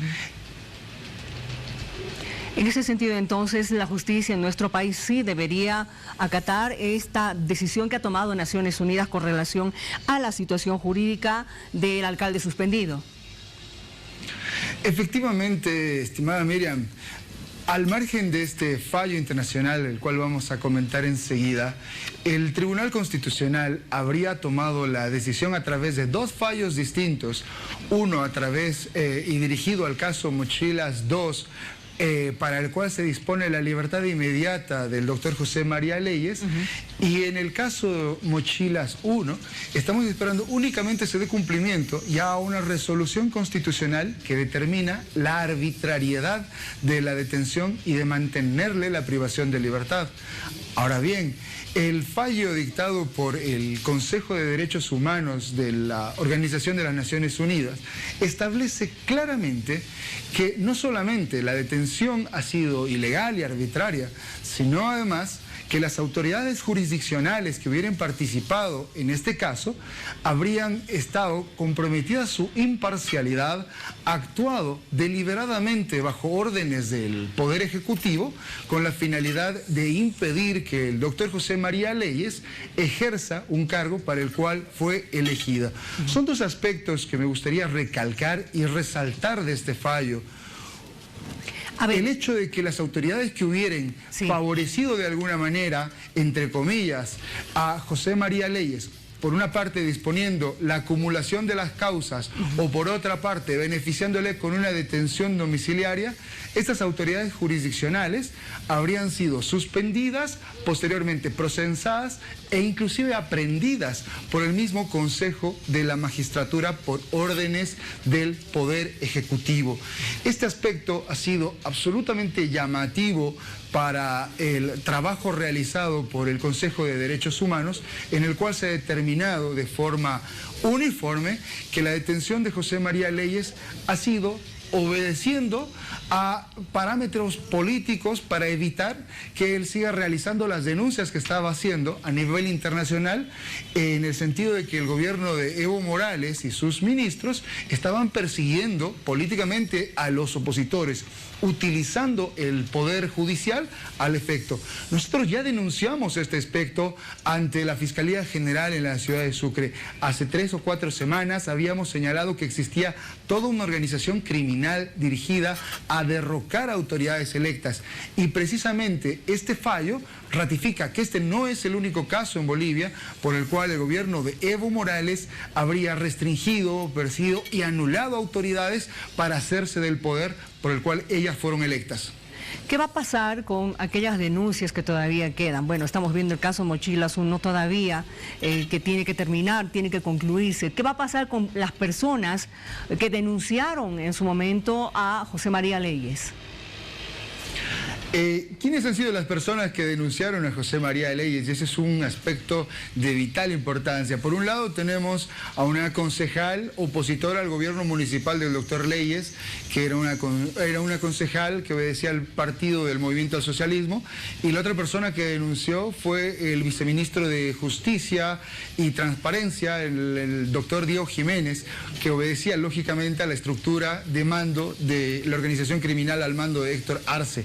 En ese sentido, entonces, la justicia en nuestro país sí debería acatar esta decisión que ha tomado Naciones Unidas con relación a la situación jurídica del alcalde suspendido. Efectivamente, estimada Miriam, al margen de este fallo internacional, el cual vamos a comentar enseguida, el Tribunal Constitucional habría tomado la decisión a través de 2 fallos distintos, uno a través y dirigido al caso Mochilas 2, para el cual se dispone la libertad inmediata del doctor José María Leyes, y en el caso Mochilas 1 estamos esperando únicamente se dé cumplimiento ya a una resolución constitucional que determina la arbitrariedad de la detención y de mantenerle la privación de libertad. Ahora bien, el fallo dictado por el Consejo de Derechos Humanos de la Organización de las Naciones Unidas establece claramente que no solamente la detención ha sido ilegal y arbitraria, sino además que las autoridades jurisdiccionales que hubieran participado en este caso habrían estado comprometidas su imparcialidad, actuado deliberadamente bajo órdenes del Poder Ejecutivo con la finalidad de impedir que el doctor José María Leyes ejerza un cargo para el cual fue elegida. Son 2 aspectos que me gustaría recalcar y resaltar de este fallo. El hecho de que las autoridades que hubieran favorecido de alguna manera, entre comillas, a José María Leyes por una parte disponiendo la acumulación de las causas o por otra parte beneficiándole con una detención domiciliaria, estas autoridades jurisdiccionales habrían sido suspendidas, posteriormente procesadas e inclusive aprehendidas por el mismo Consejo de la Magistratura por órdenes del Poder Ejecutivo. Este aspecto ha sido absolutamente llamativo para el trabajo realizado por el Consejo de Derechos Humanos, en el cual se ha determinado de forma uniforme que la detención de José María Leyes ha sido obedeciendo a parámetros políticos para evitar que él siga realizando las denuncias que estaba haciendo a nivel internacional, en el sentido de que el gobierno de Evo Morales y sus ministros estaban persiguiendo políticamente a los opositores, utilizando el poder judicial al efecto. Nosotros ya denunciamos este aspecto ante la Fiscalía General en la ciudad de Sucre. Hace 3 o 4 semanas habíamos señalado que existía toda una organización criminal dirigida a derrocar autoridades electas, y precisamente este fallo ratifica que este no es el único caso en Bolivia por el cual el gobierno de Evo Morales habría restringido, perseguido y anulado autoridades para hacerse del poder por el cual ellas fueron electas. ¿Qué va a pasar con aquellas denuncias que todavía quedan? Bueno, estamos viendo el caso Mochilas 1 todavía, que tiene que terminar, tiene que concluirse. ¿Qué va a pasar con las personas que denunciaron en su momento a José María Leyes? ¿Quiénes han sido las personas que denunciaron a José María Leyes? Ese es un aspecto de vital importancia. Por un lado tenemos a una concejal opositora al gobierno municipal del doctor Leyes, que era una concejal que obedecía al partido del Movimiento al Socialismo, y la otra persona que denunció fue el viceministro de Justicia y Transparencia, el doctor Diego Jiménez, que obedecía lógicamente a la estructura de mando de la organización criminal al mando de Héctor Arce.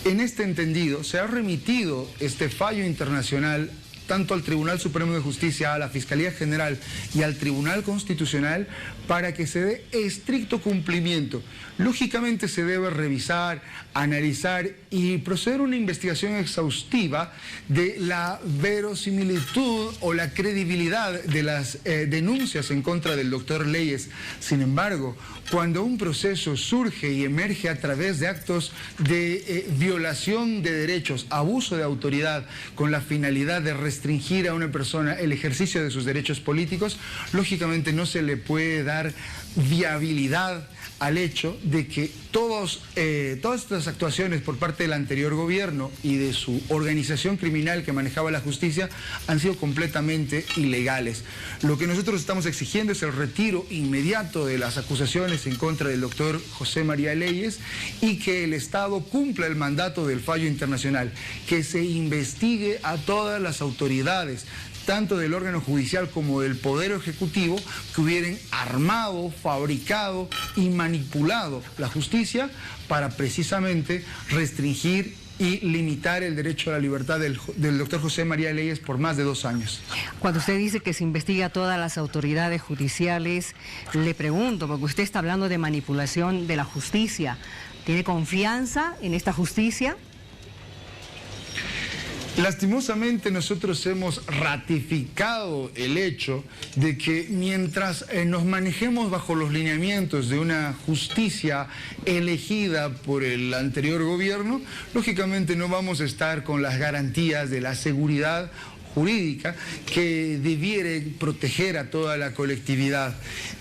En este entendido, se ha remitido este fallo internacional tanto al Tribunal Supremo de Justicia, a la Fiscalía General y al Tribunal Constitucional para que se dé estricto cumplimiento. Lógicamente se debe revisar, analizar y proceder a una investigación exhaustiva de la verosimilitud o la credibilidad de las denuncias en contra del doctor Leyes. Sin embargo, cuando un proceso surge y emerge a través de actos de violación de derechos, abuso de autoridad, con la finalidad de restringir a una persona el ejercicio de sus derechos políticos, lógicamente no se le puede dar viabilidad al hecho de que todas estas actuaciones por parte del anterior gobierno y de su organización criminal que manejaba la justicia han sido completamente ilegales. Lo que nosotros estamos exigiendo es el retiro inmediato de las acusaciones en contra del doctor José María Leyes y que el Estado cumpla el mandato del fallo internacional, que se investigue a todas las autoridades, tanto del órgano judicial como del Poder Ejecutivo, que hubieran armado, fabricado y manipulado la justicia para precisamente restringir y limitar el derecho a la libertad del doctor José María Leyes por más de 2 años. Cuando usted dice que se investiga a todas las autoridades judiciales, le pregunto, porque usted está hablando de manipulación de la justicia, ¿tiene confianza en esta justicia? Lastimosamente nosotros hemos ratificado el hecho de que mientras nos manejemos bajo los lineamientos de una justicia elegida por el anterior gobierno, lógicamente no vamos a estar con las garantías de la seguridad jurídica que debiere proteger a toda la colectividad.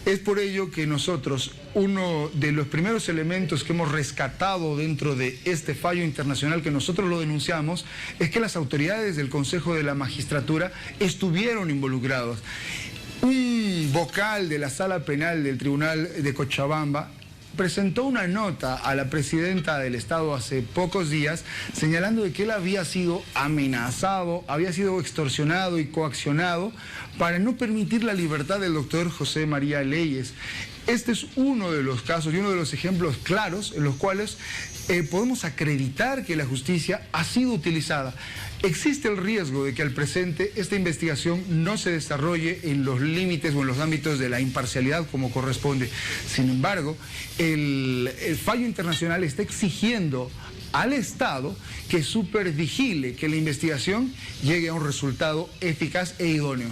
Es por ello que nosotros, uno de los primeros elementos que hemos rescatado dentro de este fallo internacional que nosotros lo denunciamos, es que las autoridades del Consejo de la Magistratura estuvieron involucrados. Un vocal de la Sala Penal del Tribunal de Cochabamba presentó una nota a la presidenta del Estado hace pocos días señalando de que él había sido amenazado, había sido extorsionado y coaccionado para no permitir la libertad del doctor José María Leyes. Este es uno de los casos y uno de los ejemplos claros en los cuales podemos acreditar que la justicia ha sido utilizada. Existe el riesgo de que al presente esta investigación no se desarrolle en los límites o en los ámbitos de la imparcialidad como corresponde. Sin embargo, el fallo internacional está exigiendo al Estado que supervigile que la investigación llegue a un resultado eficaz e idóneo.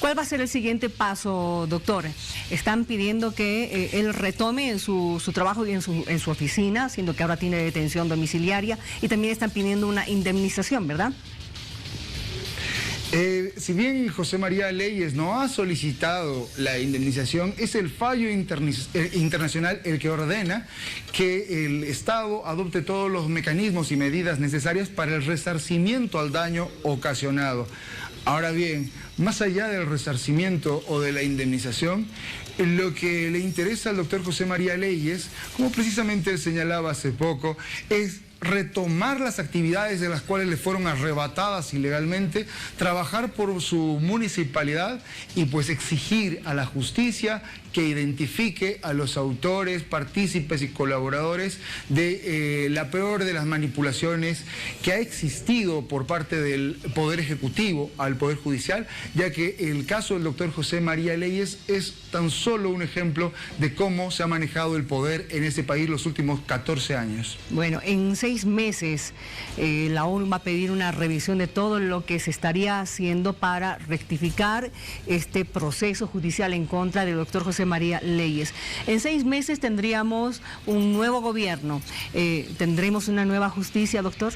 ¿Cuál va a ser el siguiente paso, doctor? Están pidiendo que él retome en su trabajo y en su oficina, siendo que ahora tiene detención domiciliaria, y también están pidiendo una indemnización, ¿verdad? Si bien José María Leyes no ha solicitado la indemnización, es el fallo internacional el que ordena que el Estado adopte todos los mecanismos y medidas necesarias para el resarcimiento al daño ocasionado. Ahora bien, más allá del resarcimiento o de la indemnización, lo que le interesa al doctor José María Leyes, como precisamente él señalaba hace poco, es retomar las actividades de las cuales le fueron arrebatadas ilegalmente, trabajar por su municipalidad y pues exigir a la justicia que identifique a los autores, partícipes y colaboradores de la peor de las manipulaciones que ha existido por parte del Poder Ejecutivo al Poder Judicial, ya que el caso del doctor José María Leyes es tan solo un ejemplo de cómo se ha manejado el poder en ese país los últimos 14 años. Bueno, en 6 meses la ONU va a pedir una revisión de todo lo que se estaría haciendo para rectificar este proceso judicial en contra del doctor José María Leyes. En 6 meses tendríamos un nuevo gobierno. ¿Tendremos una nueva justicia, doctor?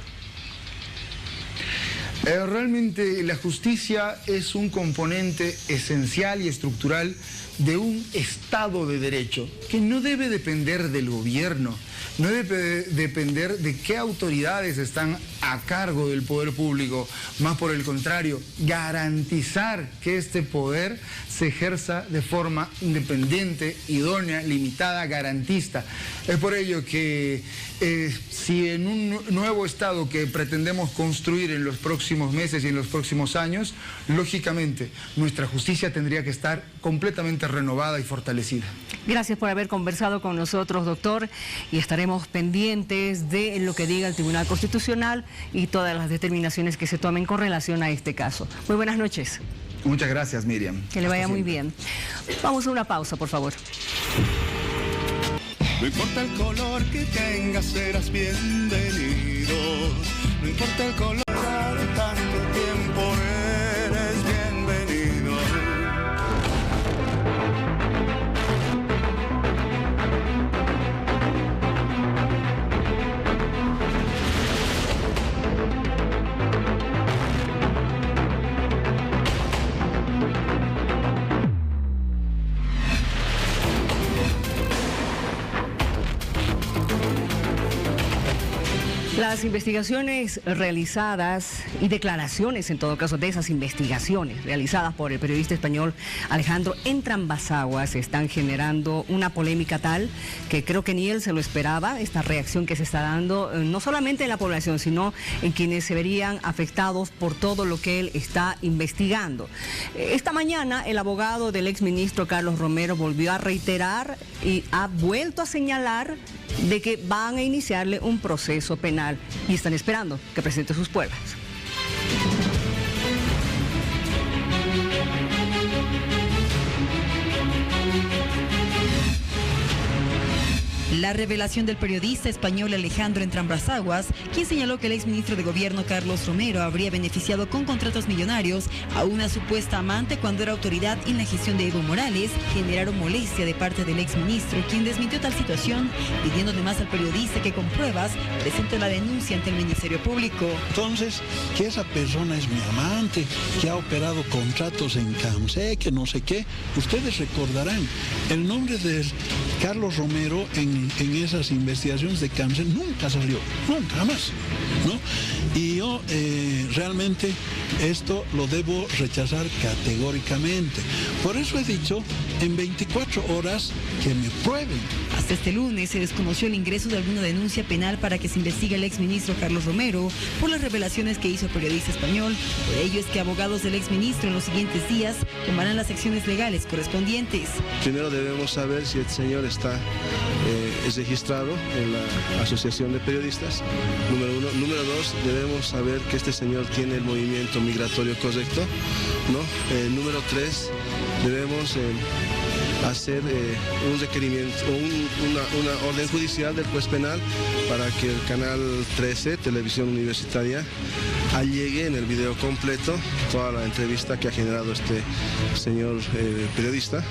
Realmente la justicia es un componente esencial y estructural de un Estado de Derecho que no debe depender del gobierno, no debe depender de qué autoridades están a cargo del poder público, más por el contrario, garantizar que este poder se ejerza de forma independiente, idónea, limitada, garantista. Es por ello que si en un nuevo Estado que pretendemos construir en los próximos meses y en los próximos años, lógicamente nuestra justicia tendría que estar completamente renovada y fortalecida. Gracias por haber conversado con nosotros, doctor, y estaremos pendientes de lo que diga el Tribunal Constitucional y todas las determinaciones que se tomen con relación a este caso. Muy buenas noches. Muchas gracias, Miriam. Que le vaya muy bien. Vamos a una pausa, por favor. No importa el color que tengas, serás bienvenido. No importa el color, tanto tiempo eres bienvenido. Las investigaciones realizadas y declaraciones, en todo caso, de esas investigaciones realizadas por el periodista español Alejandro Entrambasaguas están generando una polémica tal que creo que ni él se lo esperaba, esta reacción que se está dando, no solamente en la población, sino en quienes se verían afectados por todo lo que él está investigando. Esta mañana el abogado del exministro Carlos Romero volvió a reiterar y ha vuelto a señalar de que van a iniciarle un proceso penal y están esperando que presente sus pruebas. La revelación del periodista español Alejandro Entrambasaguas, quien señaló que el exministro de Gobierno Carlos Romero habría beneficiado con contratos millonarios a una supuesta amante cuando era autoridad en la gestión de Evo Morales, generaron molestia de parte del exministro, quien desmintió tal situación, pidiendo además al periodista que con pruebas presente la denuncia ante el Ministerio Público. Entonces, que esa persona es mi amante, que ha operado contratos en CAMSE, que no sé qué, ustedes recordarán, el nombre de Carlos Romero en esas investigaciones de CAMSE nunca salió, nunca, jamás, ¿no? Y yo realmente esto lo debo rechazar categóricamente. Por eso he dicho, en 24 horas que me prueben. Hasta este lunes se desconoció el ingreso de alguna denuncia penal para que se investigue al exministro Carlos Romero por las revelaciones que hizo el periodista español. Por ello es que abogados del exministro en los siguientes días tomarán las acciones legales correspondientes. Primero debemos saber si el señor es registrado en la Asociación de Periodistas, número 1. Número 2, debemos saber que este señor tiene el movimiento migratorio correcto, ¿no? Número 3, debemos hacer un requerimiento, una orden judicial del juez penal para que el canal 13, Televisión Universitaria, allegue en el video completo toda la entrevista que ha generado este señor periodista.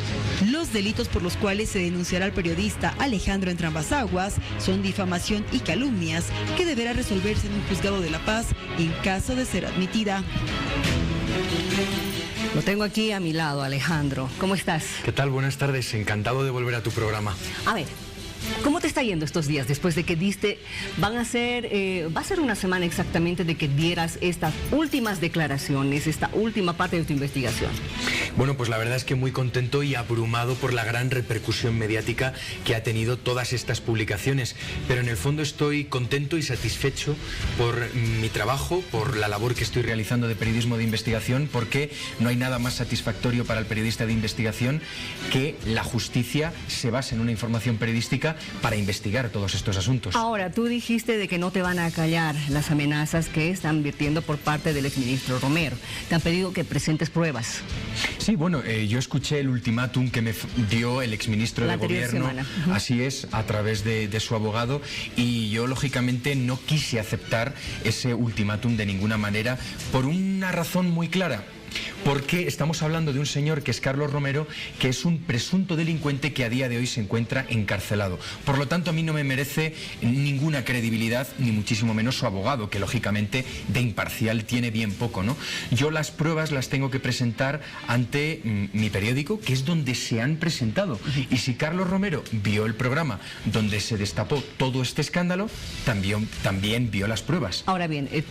Los delitos por los cuales se denunciará al periodista Alejandro Entrambasaguas son difamación y calumnias, que deberá resolverse en un juzgado de La Paz en caso de ser admitida. Lo tengo aquí a mi lado, Alejandro. ¿Cómo estás? ¿Qué tal? Buenas tardes. Encantado de volver a tu programa. A ver, ¿cómo te está yendo estos días después de que diste, va a ser una semana exactamente de que dieras estas últimas declaraciones, esta última parte de tu investigación? Bueno, pues la verdad es que muy contento y abrumado por la gran repercusión mediática que ha tenido todas estas publicaciones, pero en el fondo estoy contento y satisfecho por mi trabajo, por la labor que estoy realizando de periodismo de investigación, porque no hay nada más satisfactorio para el periodista de investigación que la justicia se base en una información periodística para investigar todos estos asuntos. Ahora, tú dijiste de que no te van a callar las amenazas que están vertiendo por parte del exministro Romero. Te han pedido que presentes pruebas. Sí, bueno, yo escuché el ultimátum que me dio el exministro de Gobierno, así es, a través de su abogado, y yo lógicamente no quise aceptar ese ultimátum de ninguna manera por una razón muy clara. Porque estamos hablando de un señor que es Carlos Romero, que es un presunto delincuente que a día de hoy se encuentra encarcelado. Por lo tanto, a mí no me merece ninguna credibilidad, ni muchísimo menos su abogado, que lógicamente de imparcial tiene bien poco, ¿no? Yo las pruebas las tengo que presentar ante mi periódico, que es donde se han presentado. Y si Carlos Romero vio el programa donde se destapó todo este escándalo, también vio las pruebas. Ahora bien, ¿te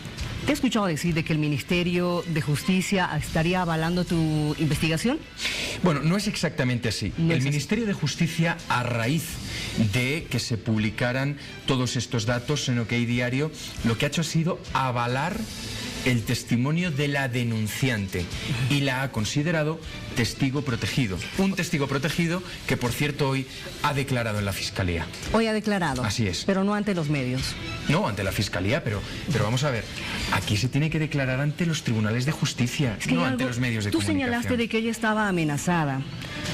he escuchado decir de que el Ministerio de Justicia estaría avalando tu investigación? Bueno, no es exactamente así. El Ministerio de Justicia, a raíz de que se publicaran todos estos datos en OK Diario, lo que ha hecho ha sido avalar el testimonio de la denunciante y la ha considerado testigo protegido. Un testigo protegido que, por cierto, hoy ha declarado en la Fiscalía. Hoy ha declarado. Así es. Pero no ante los medios. No, ante la Fiscalía, pero vamos a ver. Aquí se tiene que declarar ante los tribunales de justicia, no ante los medios de comunicación. Tú señalaste de que ella estaba amenazada,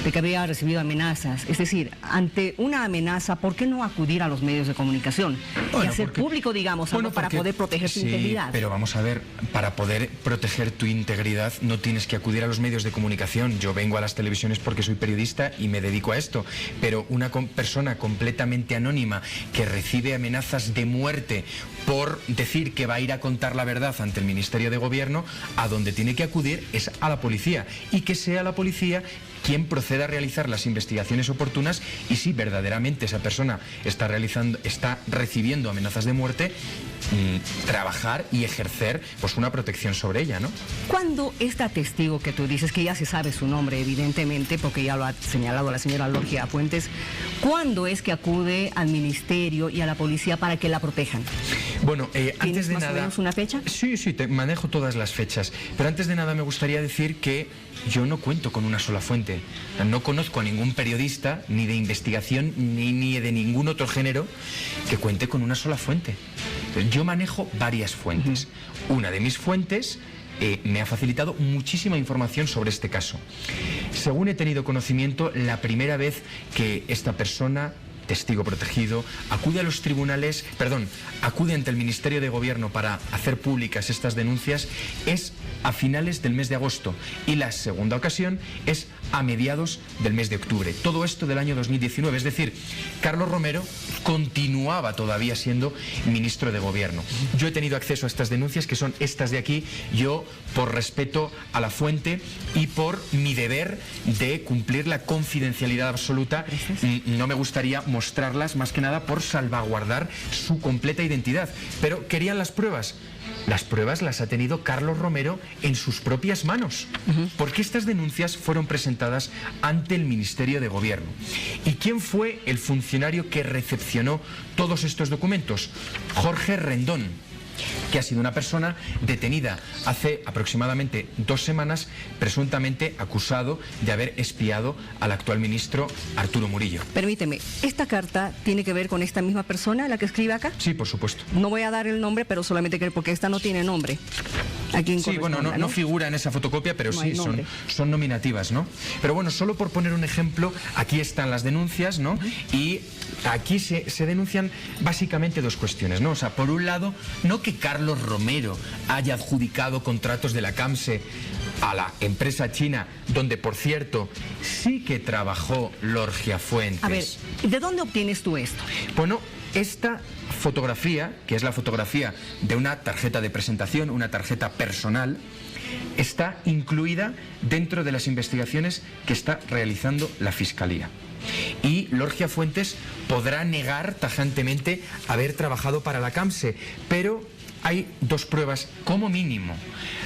de que había recibido amenazas. Es decir, ante una amenaza, ¿por qué no acudir a los medios de comunicación? Y hacer público, digamos, algo para poder proteger tu integridad. Pero vamos a ver, para poder proteger tu integridad no tienes que acudir a los medios de comunicación. Yo vengo a las televisiones porque soy periodista y me dedico a esto, pero una persona completamente anónima que recibe amenazas de muerte por decir que va a ir a contar la verdad ante el Ministerio de Gobierno, a donde tiene que acudir es a la policía, y que sea la policía quien proceda a realizar las investigaciones oportunas, y si verdaderamente esa persona está recibiendo amenazas de muerte, trabajar y ejercer pues una protección sobre ella, ¿no? ¿Cuándo esta testigo que tú dices, que ya se sabe su nombre evidentemente, porque ya lo ha señalado la señora Lorgia Fuentes, ¿cuándo es que acude al ministerio y a la policía para que la protejan? Bueno, antes de nada... ¿Tienes más o menos una fecha? Sí, manejo todas las fechas, pero antes de nada me gustaría decir que yo no cuento con una sola fuente. No conozco a ningún periodista, ni de investigación, ni de ningún otro género, que cuente con una sola fuente. Yo manejo varias fuentes. Una de mis fuentes me ha facilitado muchísima información sobre este caso. Según he tenido conocimiento, la primera vez que esta persona, testigo protegido, acude ante el Ministerio de Gobierno para hacer públicas estas denuncias es a finales del mes de agosto, y la segunda ocasión es a mediados del mes de octubre. Todo esto del año 2019, es decir, Carlos Romero continuaba todavía siendo ministro de Gobierno. Yo he tenido acceso a estas denuncias, que son estas de aquí. Yo, por respeto a la fuente y por mi deber de cumplir la confidencialidad absoluta, no me gustaría mostrarlas, más que nada por salvaguardar su completa identidad. Pero querían las pruebas. Las pruebas las ha tenido Carlos Romero en sus propias manos, porque estas denuncias fueron presentadas ante el Ministerio de Gobierno. ¿Y quién fue el funcionario que recepcionó todos estos documentos? Jorge Rendón, que ha sido una persona detenida hace aproximadamente 2 semanas, presuntamente acusado de haber espiado al actual ministro Arturo Murillo. Permíteme, ¿esta carta tiene que ver con esta misma persona, la que escribe acá? Sí, por supuesto. No voy a dar el nombre, pero solamente porque esta no tiene nombre. a quien sí, bueno, no figura en esa fotocopia, pero no sí, son nominativas, ¿no? Pero bueno, solo por poner un ejemplo, aquí están las denuncias, ¿no? Y aquí se denuncian básicamente dos cuestiones, ¿no? O sea, por un lado, no que Carlos Romero haya adjudicado contratos de la CAMSE a la empresa china, donde, por cierto, sí que trabajó Lorgia Fuentes. A ver, ¿de dónde obtienes tú esto? Bueno, esta fotografía, que es la fotografía de una tarjeta de presentación, una tarjeta personal, está incluida dentro de las investigaciones que está realizando la Fiscalía. Y Lorgia Fuentes podrá negar tajantemente haber trabajado para la CAMSE, pero hay dos pruebas como mínimo: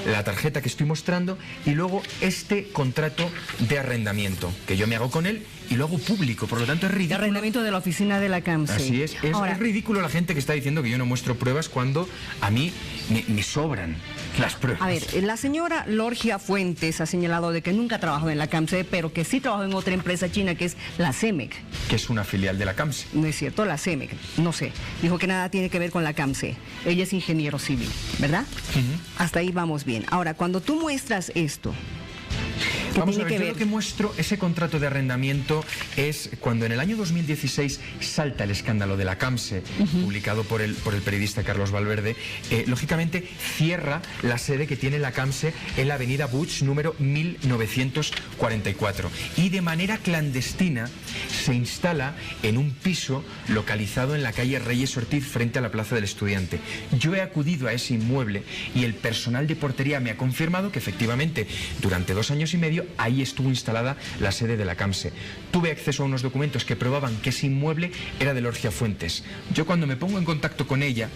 la tarjeta que estoy mostrando y luego este contrato de arrendamiento que yo me hago con él y lo hago público, por lo tanto es ridículo. De arrendamiento de la oficina de la CAMSE. Así es. Es ridículo la gente que está diciendo que yo no muestro pruebas cuando a mí me sobran las pruebas. A ver, la señora Lorgia Fuentes ha señalado de que nunca ha trabajado en la CAMSE, pero que sí trabajó en otra empresa china que es la CEMEC. Que es una filial de la CAMSE. No es cierto, la CEMEC, no sé. Dijo que nada tiene que ver con la CAMSE. Ella es ingeniero civil, ¿verdad? Hasta ahí vamos bien. Ahora, cuando tú muestras esto, vamos a ver, yo lo que muestro, ese contrato de arrendamiento, es cuando en el año 2016 salta el escándalo de la CAMSE, publicado por el periodista Carlos Valverde. Lógicamente cierra la sede que tiene la CAMSE en la avenida Buch, número 1944. Y de manera clandestina se instala en un piso localizado en la calle Reyes Ortiz, frente a la Plaza del Estudiante. Yo he acudido a ese inmueble y el personal de portería me ha confirmado que efectivamente durante 2 años y medio ahí estuvo instalada la sede de la CAMSE. Tuve acceso a unos documentos que probaban que ese inmueble era de Lorgia Fuentes. Yo, cuando me pongo en contacto con ella,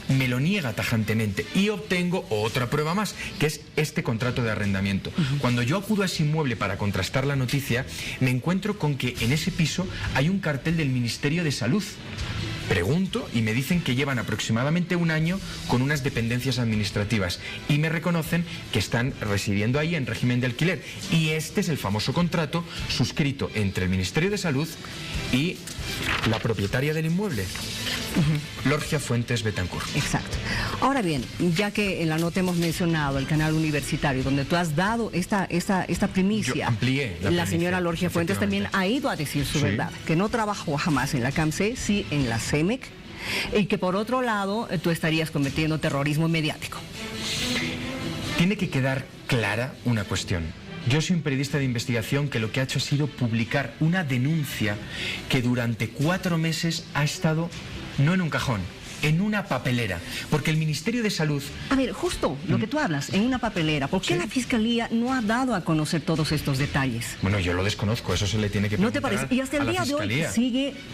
me lo niega tajantemente y obtengo otra prueba más, que es este contrato de arrendamiento. Cuando yo acudo a ese inmueble para contrastar la noticia, me encuentro con que en ese piso hay un cartel del Ministerio de Salud. Pregunto y me dicen que llevan aproximadamente 1 año con unas dependencias administrativas y me reconocen que están residiendo ahí en régimen de alquiler. Y este es el famoso contrato suscrito entre el Ministerio de Salud y la propietaria del inmueble, Lorgia Fuentes Betancourt. Exacto. Ahora bien, ya que en la nota hemos mencionado el canal universitario, donde tú has dado esta primicia, yo amplié la señora Lorgia Fuentes también ha ido a decir su verdad, que no trabajó jamás en la CAMSE, sí en la CEMEC, y que por otro lado tú estarías cometiendo terrorismo mediático. Tiene que quedar clara una cuestión. Yo soy un periodista de investigación que lo que ha hecho ha sido publicar una denuncia que durante 4 meses ha estado no en un cajón, en una papelera, porque el Ministerio de Salud... A ver, justo lo que tú hablas, en una papelera, ¿por qué la Fiscalía no ha dado a conocer todos estos detalles? Bueno, yo lo desconozco, eso se le tiene que preguntar. ¿No te parece? Y hasta el día de hoy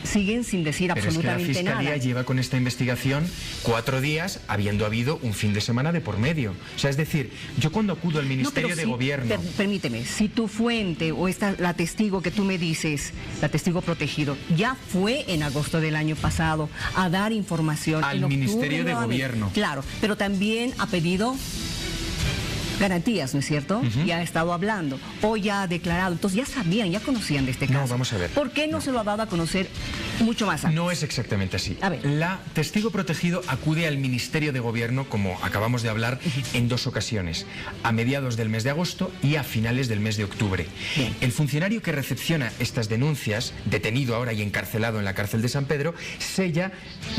siguen sin decir absolutamente nada. Pero es que la Fiscalía lleva con esta investigación 4 días, habiendo habido un fin de semana de por medio. O sea, es decir, yo cuando acudo al Ministerio de Gobierno... Permíteme, si tu fuente o la testigo que tú me dices, la testigo protegido, ya fue en agosto del año pasado a dar información al Ministerio de Gobierno. Claro, pero también ha pedido garantías, ¿no es cierto? Ya ha estado hablando, o ya ha declarado, entonces ya sabían, ya conocían de este caso. No, vamos a ver. ¿Por qué no se lo ha dado a conocer mucho más antes? No es exactamente así. A ver. La testigo protegido acude al Ministerio de Gobierno, como acabamos de hablar, en 2 ocasiones, a mediados del mes de agosto y a finales del mes de octubre. Bien. El funcionario que recepciona estas denuncias, detenido ahora y encarcelado en la cárcel de San Pedro, sella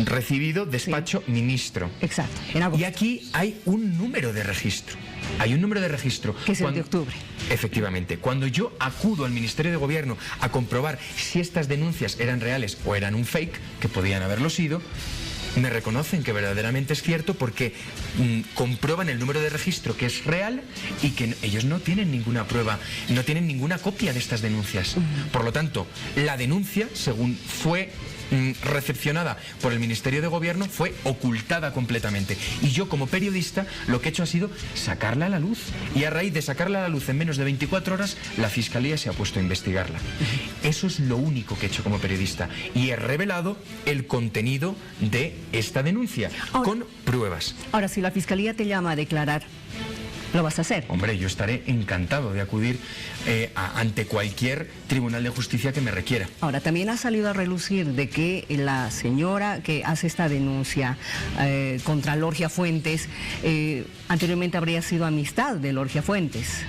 recibido despacho ministro. Exacto, en agosto. Y aquí hay un número de registro. Hay un número de registro. Que es el de octubre. Efectivamente. Cuando yo acudo al Ministerio de Gobierno a comprobar si estas denuncias eran reales o eran un fake, que podían haberlo sido, me reconocen que verdaderamente es cierto porque comprueban el número de registro que es real y que ellos no tienen ninguna prueba, no tienen ninguna copia de estas denuncias. Por lo tanto, la denuncia, según fue recepcionada por el Ministerio de Gobierno, fue ocultada completamente. Y yo, como periodista, lo que he hecho ha sido sacarla a la luz. Y a raíz de sacarla a la luz en menos de 24 horas, la Fiscalía se ha puesto a investigarla. Eso es lo único que he hecho como periodista. Y he revelado el contenido de esta denuncia, con pruebas. Ahora, si la Fiscalía te llama a declarar, ¿Lo vas a hacer? Hombre, yo estaré encantado de acudir ante cualquier tribunal de justicia que me requiera. Ahora, también ha salido a relucir de que la señora que hace esta denuncia contra Lorgia Fuentes, anteriormente habría sido amistad de Lorgia Fuentes.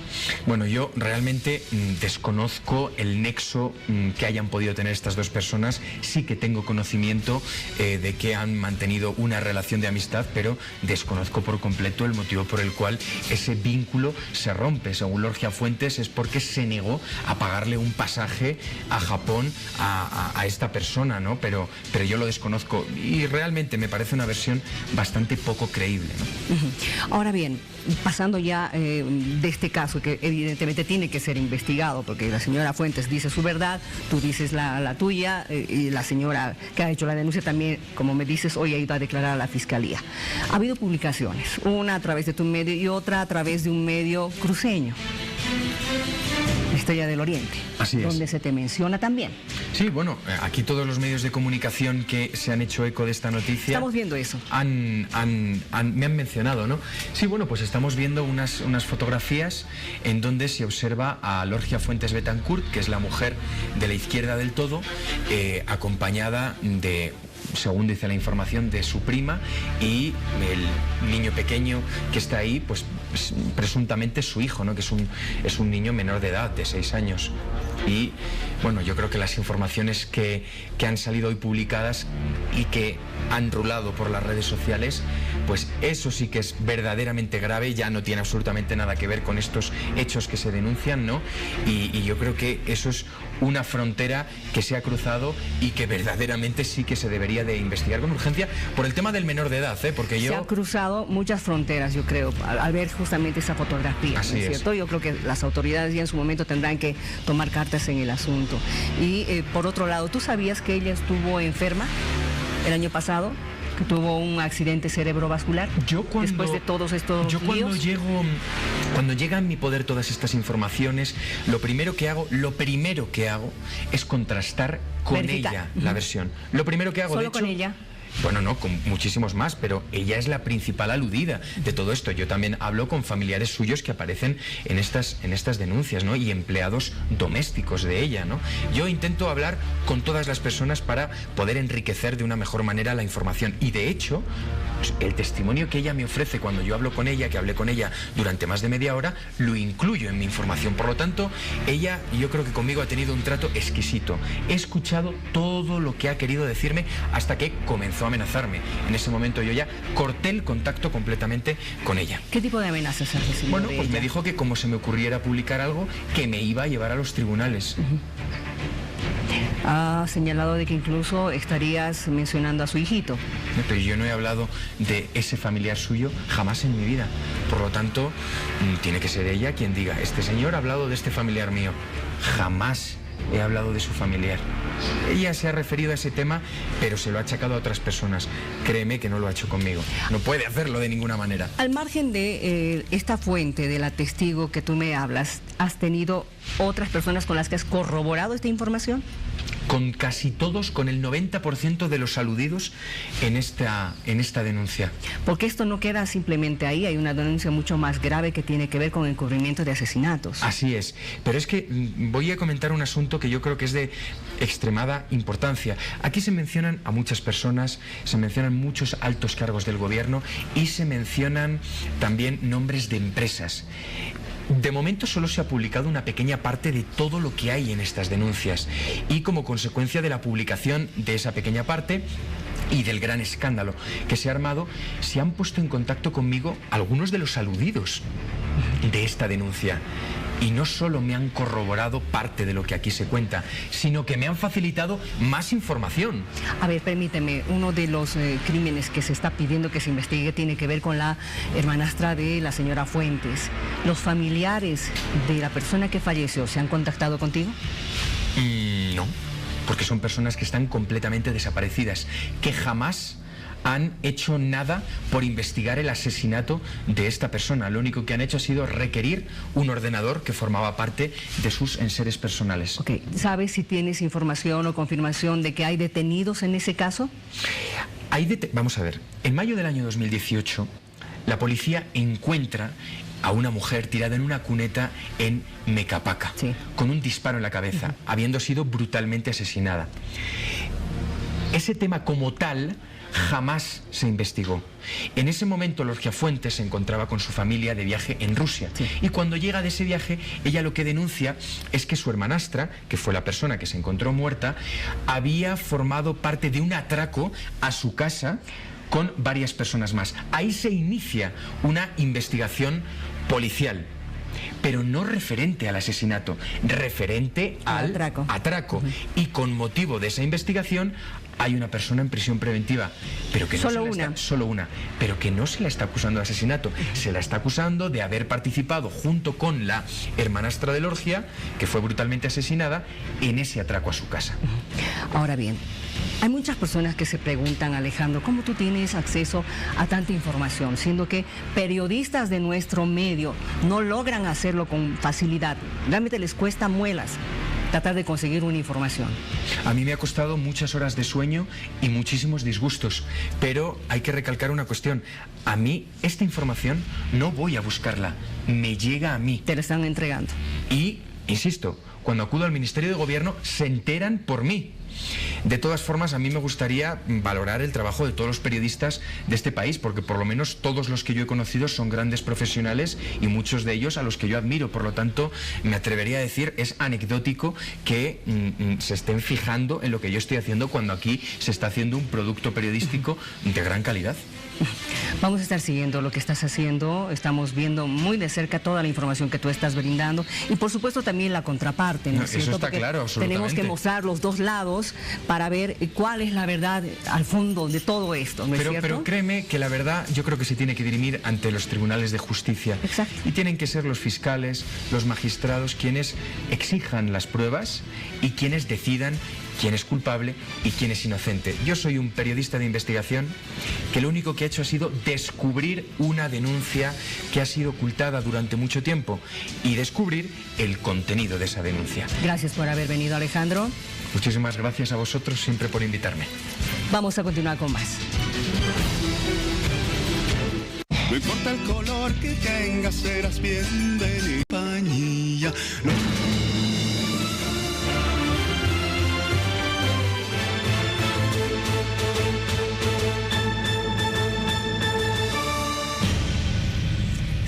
Bueno, yo realmente desconozco el nexo que hayan podido tener estas dos personas. Sí que tengo conocimiento de que han mantenido una relación de amistad, pero desconozco por completo el motivo por el cual ese vínculo se rompe. Según Lorgia Fuentes, es porque se negó a pagarle un pasaje a Japón a esta persona, ¿no? Pero yo lo desconozco y realmente me parece una versión bastante poco creíble, ¿no? Ahora bien, pasando ya de este caso, que evidentemente tiene que ser investigado, porque la señora Fuentes dice su verdad, tú dices la tuya, y la señora que ha hecho la denuncia también, como me dices, hoy ha ido a declarar a la Fiscalía. Ha habido publicaciones, una a través de tu medio y otra a través de un medio cruceño, Estrella del Oriente. Así es. Donde se te menciona también. Sí, bueno, aquí todos los medios de comunicación que se han hecho eco de esta noticia... Estamos viendo eso. Me han mencionado, ¿no? Sí, bueno, pues estamos viendo unas fotografías en donde se observa a Lorgia Fuentes Betancourt, que es la mujer de la izquierda del todo, acompañada de, según dice la información, de su prima, y el niño pequeño que está ahí, pues presuntamente su hijo, ¿no? Que es un niño menor de edad, de 6 años. Y bueno, yo creo que las informaciones que han salido hoy publicadas y que han rulado por las redes sociales, pues eso sí que es verdaderamente grave, ya no tiene absolutamente nada que ver con estos hechos que se denuncian, ¿no? Y yo creo que eso es una frontera que se ha cruzado y que verdaderamente sí que se debería de investigar con urgencia por el tema del menor de edad, porque yo... Se han cruzado muchas fronteras, yo creo, al ver justamente esa fotografía, Así ¿no es cierto? Yo creo que las autoridades ya en su momento tendrán que tomar cartas en el asunto. Y por otro lado, ¿tú sabías que ella estuvo enferma el año pasado? Que tuvo un accidente cerebrovascular. Después de todos estos líos. Cuando llega en mi poder todas estas informaciones, lo primero que hago es contrastar con ella la versión. Lo primero que hago, ¿Solo de hecho, con ella? Bueno, no, con muchísimos más, pero ella es la principal aludida de todo esto. Yo también hablo con familiares suyos que aparecen en estas denuncias, ¿no? Y empleados domésticos de ella, ¿no? Yo intento hablar con todas las personas para poder enriquecer de una mejor manera la información. Y de hecho, el testimonio que ella me ofrece cuando yo hablo con ella, que hablé con ella durante más de media hora, lo incluyo en mi información. Por lo tanto, ella, yo creo que conmigo ha tenido un trato exquisito. He escuchado todo lo que ha querido decirme hasta que comenzó a amenazarme. En ese momento yo ya corté el contacto completamente con ella. ¿Qué tipo de amenazas has recibido? Bueno, pues me dijo que como se me ocurriera publicar algo, que me iba a llevar a los tribunales. Ha señalado de que incluso estarías mencionando a su hijito. Pero yo no he hablado de ese familiar suyo jamás en mi vida. Por lo tanto, tiene que ser ella quien diga, este señor ha hablado de este familiar mío. Jamás he hablado de su familiar. Ella se ha referido a ese tema, pero se lo ha achacado a otras personas. Créeme que no lo ha hecho conmigo. No puede hacerlo de ninguna manera. Al margen de esta fuente, de la testigo que tú me hablas, ¿has tenido otras personas con las que has corroborado esta información? Con casi todos, con el 90% de los aludidos en esta denuncia. Porque esto no queda simplemente ahí, hay una denuncia mucho más grave que tiene que ver con encubrimiento de asesinatos. Así es, pero es que voy a comentar un asunto que yo creo que es de extremada importancia. Aquí se mencionan a muchas personas, se mencionan muchos altos cargos del gobierno y se mencionan también nombres de empresas. De momento solo se ha publicado una pequeña parte de todo lo que hay en estas denuncias y como consecuencia de la publicación de esa pequeña parte y del gran escándalo que se ha armado, se han puesto en contacto conmigo algunos de los aludidos de esta denuncia. Y no solo me han corroborado parte de lo que aquí se cuenta, sino que me han facilitado más información. A ver, permíteme, uno de los crímenes que se está pidiendo que se investigue tiene que ver con la hermanastra de la señora Fuentes. ¿Los familiares de la persona que falleció se han contactado contigo? No, porque son personas que están completamente desaparecidas, que jamás han hecho nada por investigar el asesinato de esta persona. Lo único que han hecho ha sido requerir un ordenador que formaba parte de sus enseres personales. Ok, ¿sabes si tienes información o confirmación de que hay detenidos en ese caso? Vamos a ver, en mayo del año 2018, la policía encuentra a una mujer tirada en una cuneta en Mecapaca, con un disparo en la cabeza, habiendo sido brutalmente asesinada. Ese tema como tal jamás se investigó. En ese momento Lorgia Fuentes se encontraba con su familia de viaje en Rusia, y cuando llega de ese viaje, ella lo que denuncia es que su hermanastra, que fue la persona que se encontró muerta, había formado parte de un atraco a su casa con varias personas más. Ahí se inicia una investigación policial, pero no referente al asesinato, referente al atraco. Y con motivo de esa investigación hay una persona en prisión preventiva, pero que no solo una, pero que no se la está acusando de asesinato, se la está acusando de haber participado junto con la hermanastra de Lorgia, que fue brutalmente asesinada, en ese atraco a su casa. Ahora bien, hay muchas personas que se preguntan, Alejandro, ¿cómo tú tienes acceso a tanta información? Siendo que periodistas de nuestro medio no logran hacerlo con facilidad. Realmente les cuesta muelas tratar de conseguir una información. A mí me ha costado muchas horas de sueño y muchísimos disgustos, pero hay que recalcar una cuestión. A mí esta información no voy a buscarla, me llega a mí. Te la están entregando. Y, insisto, cuando acudo al Ministerio de Gobierno se enteran por mí. De todas formas, a mí me gustaría valorar el trabajo de todos los periodistas de este país, porque por lo menos todos los que yo he conocido son grandes profesionales y muchos de ellos a los que yo admiro. Por lo tanto, me atrevería a decir, es anecdótico que se estén fijando en lo que yo estoy haciendo cuando aquí se está haciendo un producto periodístico de gran calidad. Vamos a estar siguiendo lo que estás haciendo, estamos viendo muy de cerca toda la información que tú estás brindando y por supuesto también la contraparte, ¿no es cierto? Eso está claro, absolutamente. Tenemos que mostrar los dos lados para ver cuál es la verdad al fondo de todo esto, ¿no es cierto? Pero créeme que la verdad yo creo que se tiene que dirimir ante los tribunales de justicia. Exacto. Y tienen que ser los fiscales, los magistrados quienes exijan las pruebas y quienes decidan quién es culpable y quién es inocente. Yo soy un periodista de investigación que lo único que ha hecho ha sido descubrir una denuncia que ha sido ocultada durante mucho tiempo y descubrir el contenido de esa denuncia. Gracias por haber venido, Alejandro. Muchísimas gracias a vosotros siempre por invitarme. Vamos a continuar con más. No importa el color que tengas, serás bienvenido. Compañía.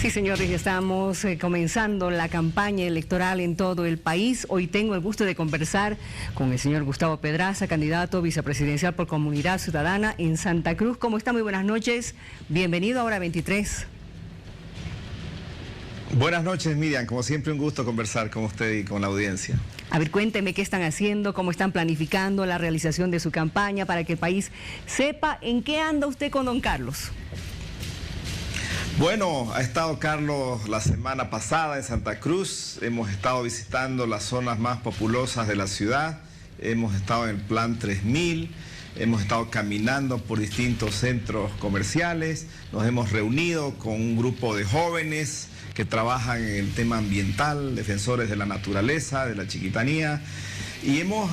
Sí, señores, estamos comenzando la campaña electoral en todo el país. Hoy tengo el gusto de conversar con el señor Gustavo Pedraza, candidato vicepresidencial por Comunidad Ciudadana en Santa Cruz. ¿Cómo está? Muy buenas noches. Bienvenido a Hora 23. Buenas noches, Miriam. Como siempre, un gusto conversar con usted y con la audiencia. A ver, cuénteme qué están haciendo, cómo están planificando la realización de su campaña para que el país sepa en qué anda usted con don Carlos. Bueno, ha estado Carlos la semana pasada en Santa Cruz, hemos estado visitando las zonas más populosas de la ciudad, hemos estado en el Plan 3000, hemos estado caminando por distintos centros comerciales, nos hemos reunido con un grupo de jóvenes que trabajan en el tema ambiental, defensores de la naturaleza, de la chiquitanía, y hemos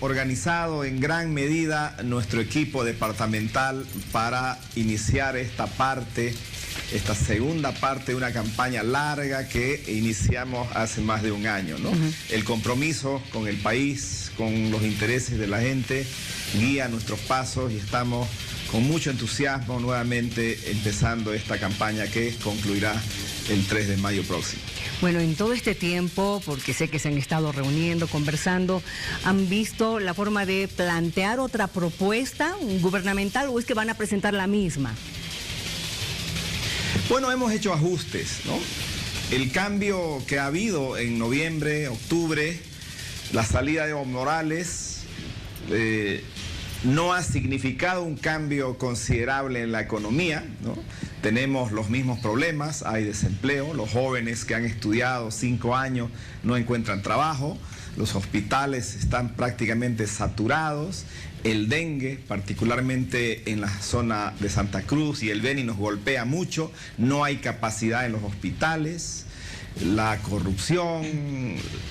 organizado en gran medida nuestro equipo departamental para iniciar esta segunda parte de una campaña larga que iniciamos hace más de un año, ¿no? El compromiso con el país, con los intereses de la gente, guía nuestros pasos y estamos con mucho entusiasmo nuevamente empezando esta campaña que concluirá el 3 de mayo próximo. Bueno, en todo este tiempo, porque sé que se han estado reuniendo, conversando, ¿han visto la forma de plantear otra propuesta gubernamental o es que van a presentar la misma? Bueno, hemos hecho ajustes, ¿no? El cambio que ha habido en noviembre, octubre, la salida de Evo Morales, no ha significado un cambio considerable en la economía, ¿no? Tenemos los mismos problemas, hay desempleo, los jóvenes que han estudiado 5 años no encuentran trabajo, los hospitales están prácticamente saturados, el dengue, particularmente en la zona de Santa Cruz y el Beni nos golpea mucho, no hay capacidad en los hospitales, la corrupción,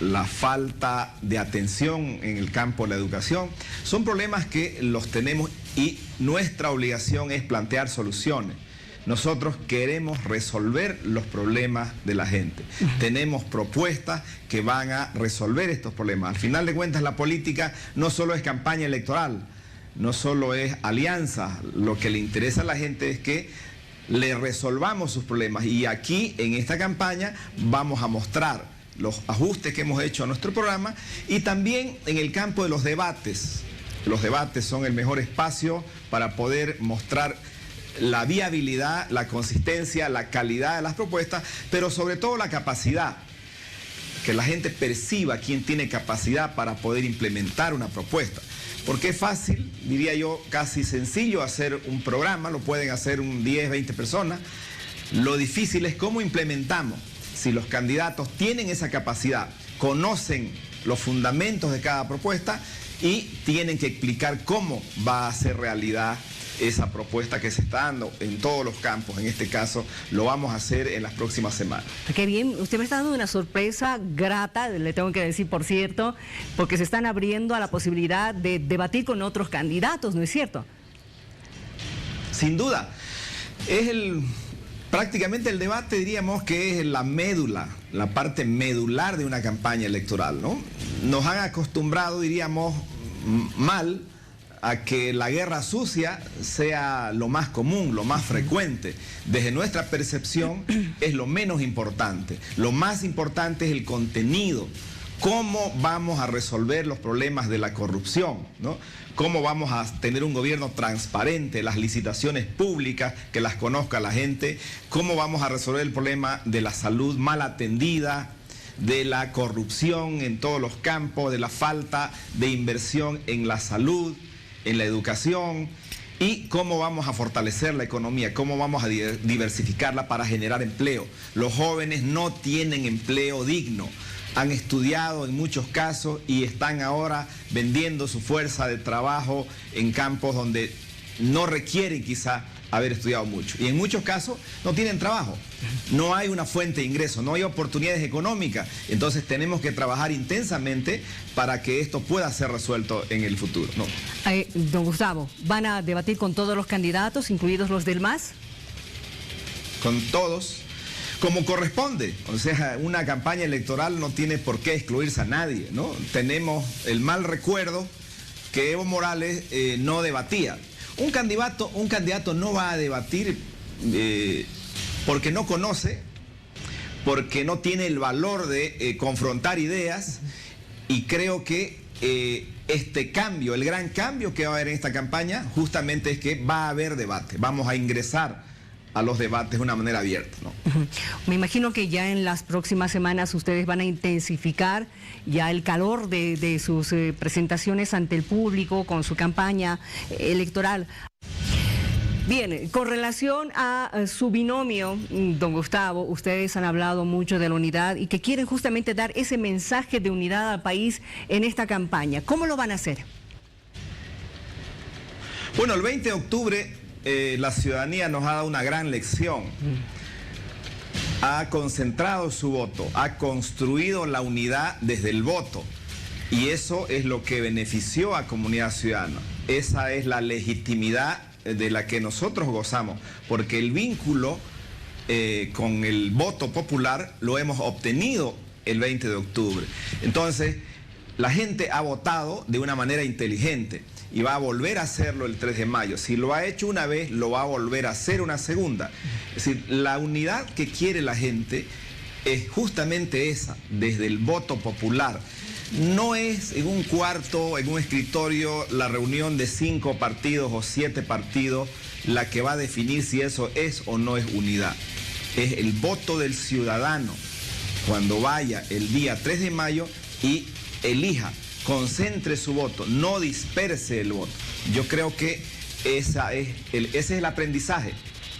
la falta de atención en el campo de la educación, son problemas que los tenemos y nuestra obligación es plantear soluciones. Nosotros queremos resolver los problemas de la gente. Tenemos propuestas que van a resolver estos problemas. Al final de cuentas, la política no solo es campaña electoral, no solo es alianza. Lo que le interesa a la gente es que le resolvamos sus problemas. Y aquí, en esta campaña, vamos a mostrar los ajustes que hemos hecho a nuestro programa y también en el campo de los debates. Los debates son el mejor espacio para poder mostrar la viabilidad, la consistencia, la calidad de las propuestas, pero sobre todo la capacidad, que la gente perciba quién tiene capacidad para poder implementar una propuesta. Porque es fácil, diría yo, casi sencillo hacer un programa, lo pueden hacer 10, 20 personas. Lo difícil es cómo implementamos. Si los candidatos tienen esa capacidad, conocen los fundamentos de cada propuesta y tienen que explicar cómo va a ser realidad esa propuesta que se está dando en todos los campos. En este caso, lo vamos a hacer en las próximas semanas. Qué bien, usted me está dando una sorpresa grata, le tengo que decir, por cierto, porque se están abriendo a la posibilidad de debatir con otros candidatos, ¿no es cierto? Sin duda. Prácticamente el debate, diríamos que es la médula, la parte medular de una campaña electoral, ¿no? Nos han acostumbrado, diríamos, mal a que la guerra sucia sea lo más común, lo más frecuente. Desde nuestra percepción es lo menos importante. Lo más importante es el contenido. ¿Cómo vamos a resolver los problemas de la corrupción, ¿no? ¿Cómo vamos a tener un gobierno transparente, las licitaciones públicas, que las conozca la gente? ¿Cómo vamos a resolver el problema de la salud mal atendida, de la corrupción en todos los campos, de la falta de inversión en la salud, en la educación? ¿Y cómo vamos a fortalecer la economía? ¿Cómo vamos a diversificarla para generar empleo? Los jóvenes no tienen empleo digno. Han estudiado en muchos casos y están ahora vendiendo su fuerza de trabajo en campos donde no requieren quizá haber estudiado mucho. Y en muchos casos no tienen trabajo. No hay una fuente de ingreso, no hay oportunidades económicas. Entonces tenemos que trabajar intensamente para que esto pueda ser resuelto en el futuro, ¿no? Don Gustavo, ¿van a debatir con todos los candidatos, incluidos los del MAS? Con todos, como corresponde. O sea, una campaña electoral no tiene por qué excluirse a nadie, ¿no? Tenemos el mal recuerdo que Evo Morales no debatía. Un candidato no va a debatir porque no conoce, porque no tiene el valor de confrontar ideas, y creo que este cambio, el gran cambio que va a haber en esta campaña, justamente es que va a haber debate. Vamos a ingresar a los debates de una manera abierta, ¿no? Me imagino que ya en las próximas semanas ustedes van a intensificar ya el calor de sus presentaciones ante el público con su campaña electoral. Bien, con relación a su binomio, don Gustavo, ustedes han hablado mucho de la unidad y que quieren justamente dar ese mensaje de unidad al país en esta campaña. ¿Cómo lo van a hacer? Bueno, el 20 de octubre la ciudadanía nos ha dado una gran lección. Ha concentrado su voto, ha construido la unidad desde el voto, y eso es lo que benefició a comunidad ciudadana. Esa es la legitimidad de la que nosotros gozamos, porque el vínculo con el voto popular lo hemos obtenido el 20 de octubre. Entonces, la gente ha votado de una manera inteligente y va a volver a hacerlo el 3 de mayo. Si lo ha hecho una vez, lo va a volver a hacer una segunda. Es decir, la unidad que quiere la gente es justamente esa, desde el voto popular. No es en un cuarto, en un escritorio, la reunión de 5 partidos o 7 partidos la que va a definir si eso es o no es unidad. Es el voto del ciudadano cuando vaya el día 3 de mayo y elija, concentre su voto, no disperse el voto. Yo creo que ese es el aprendizaje.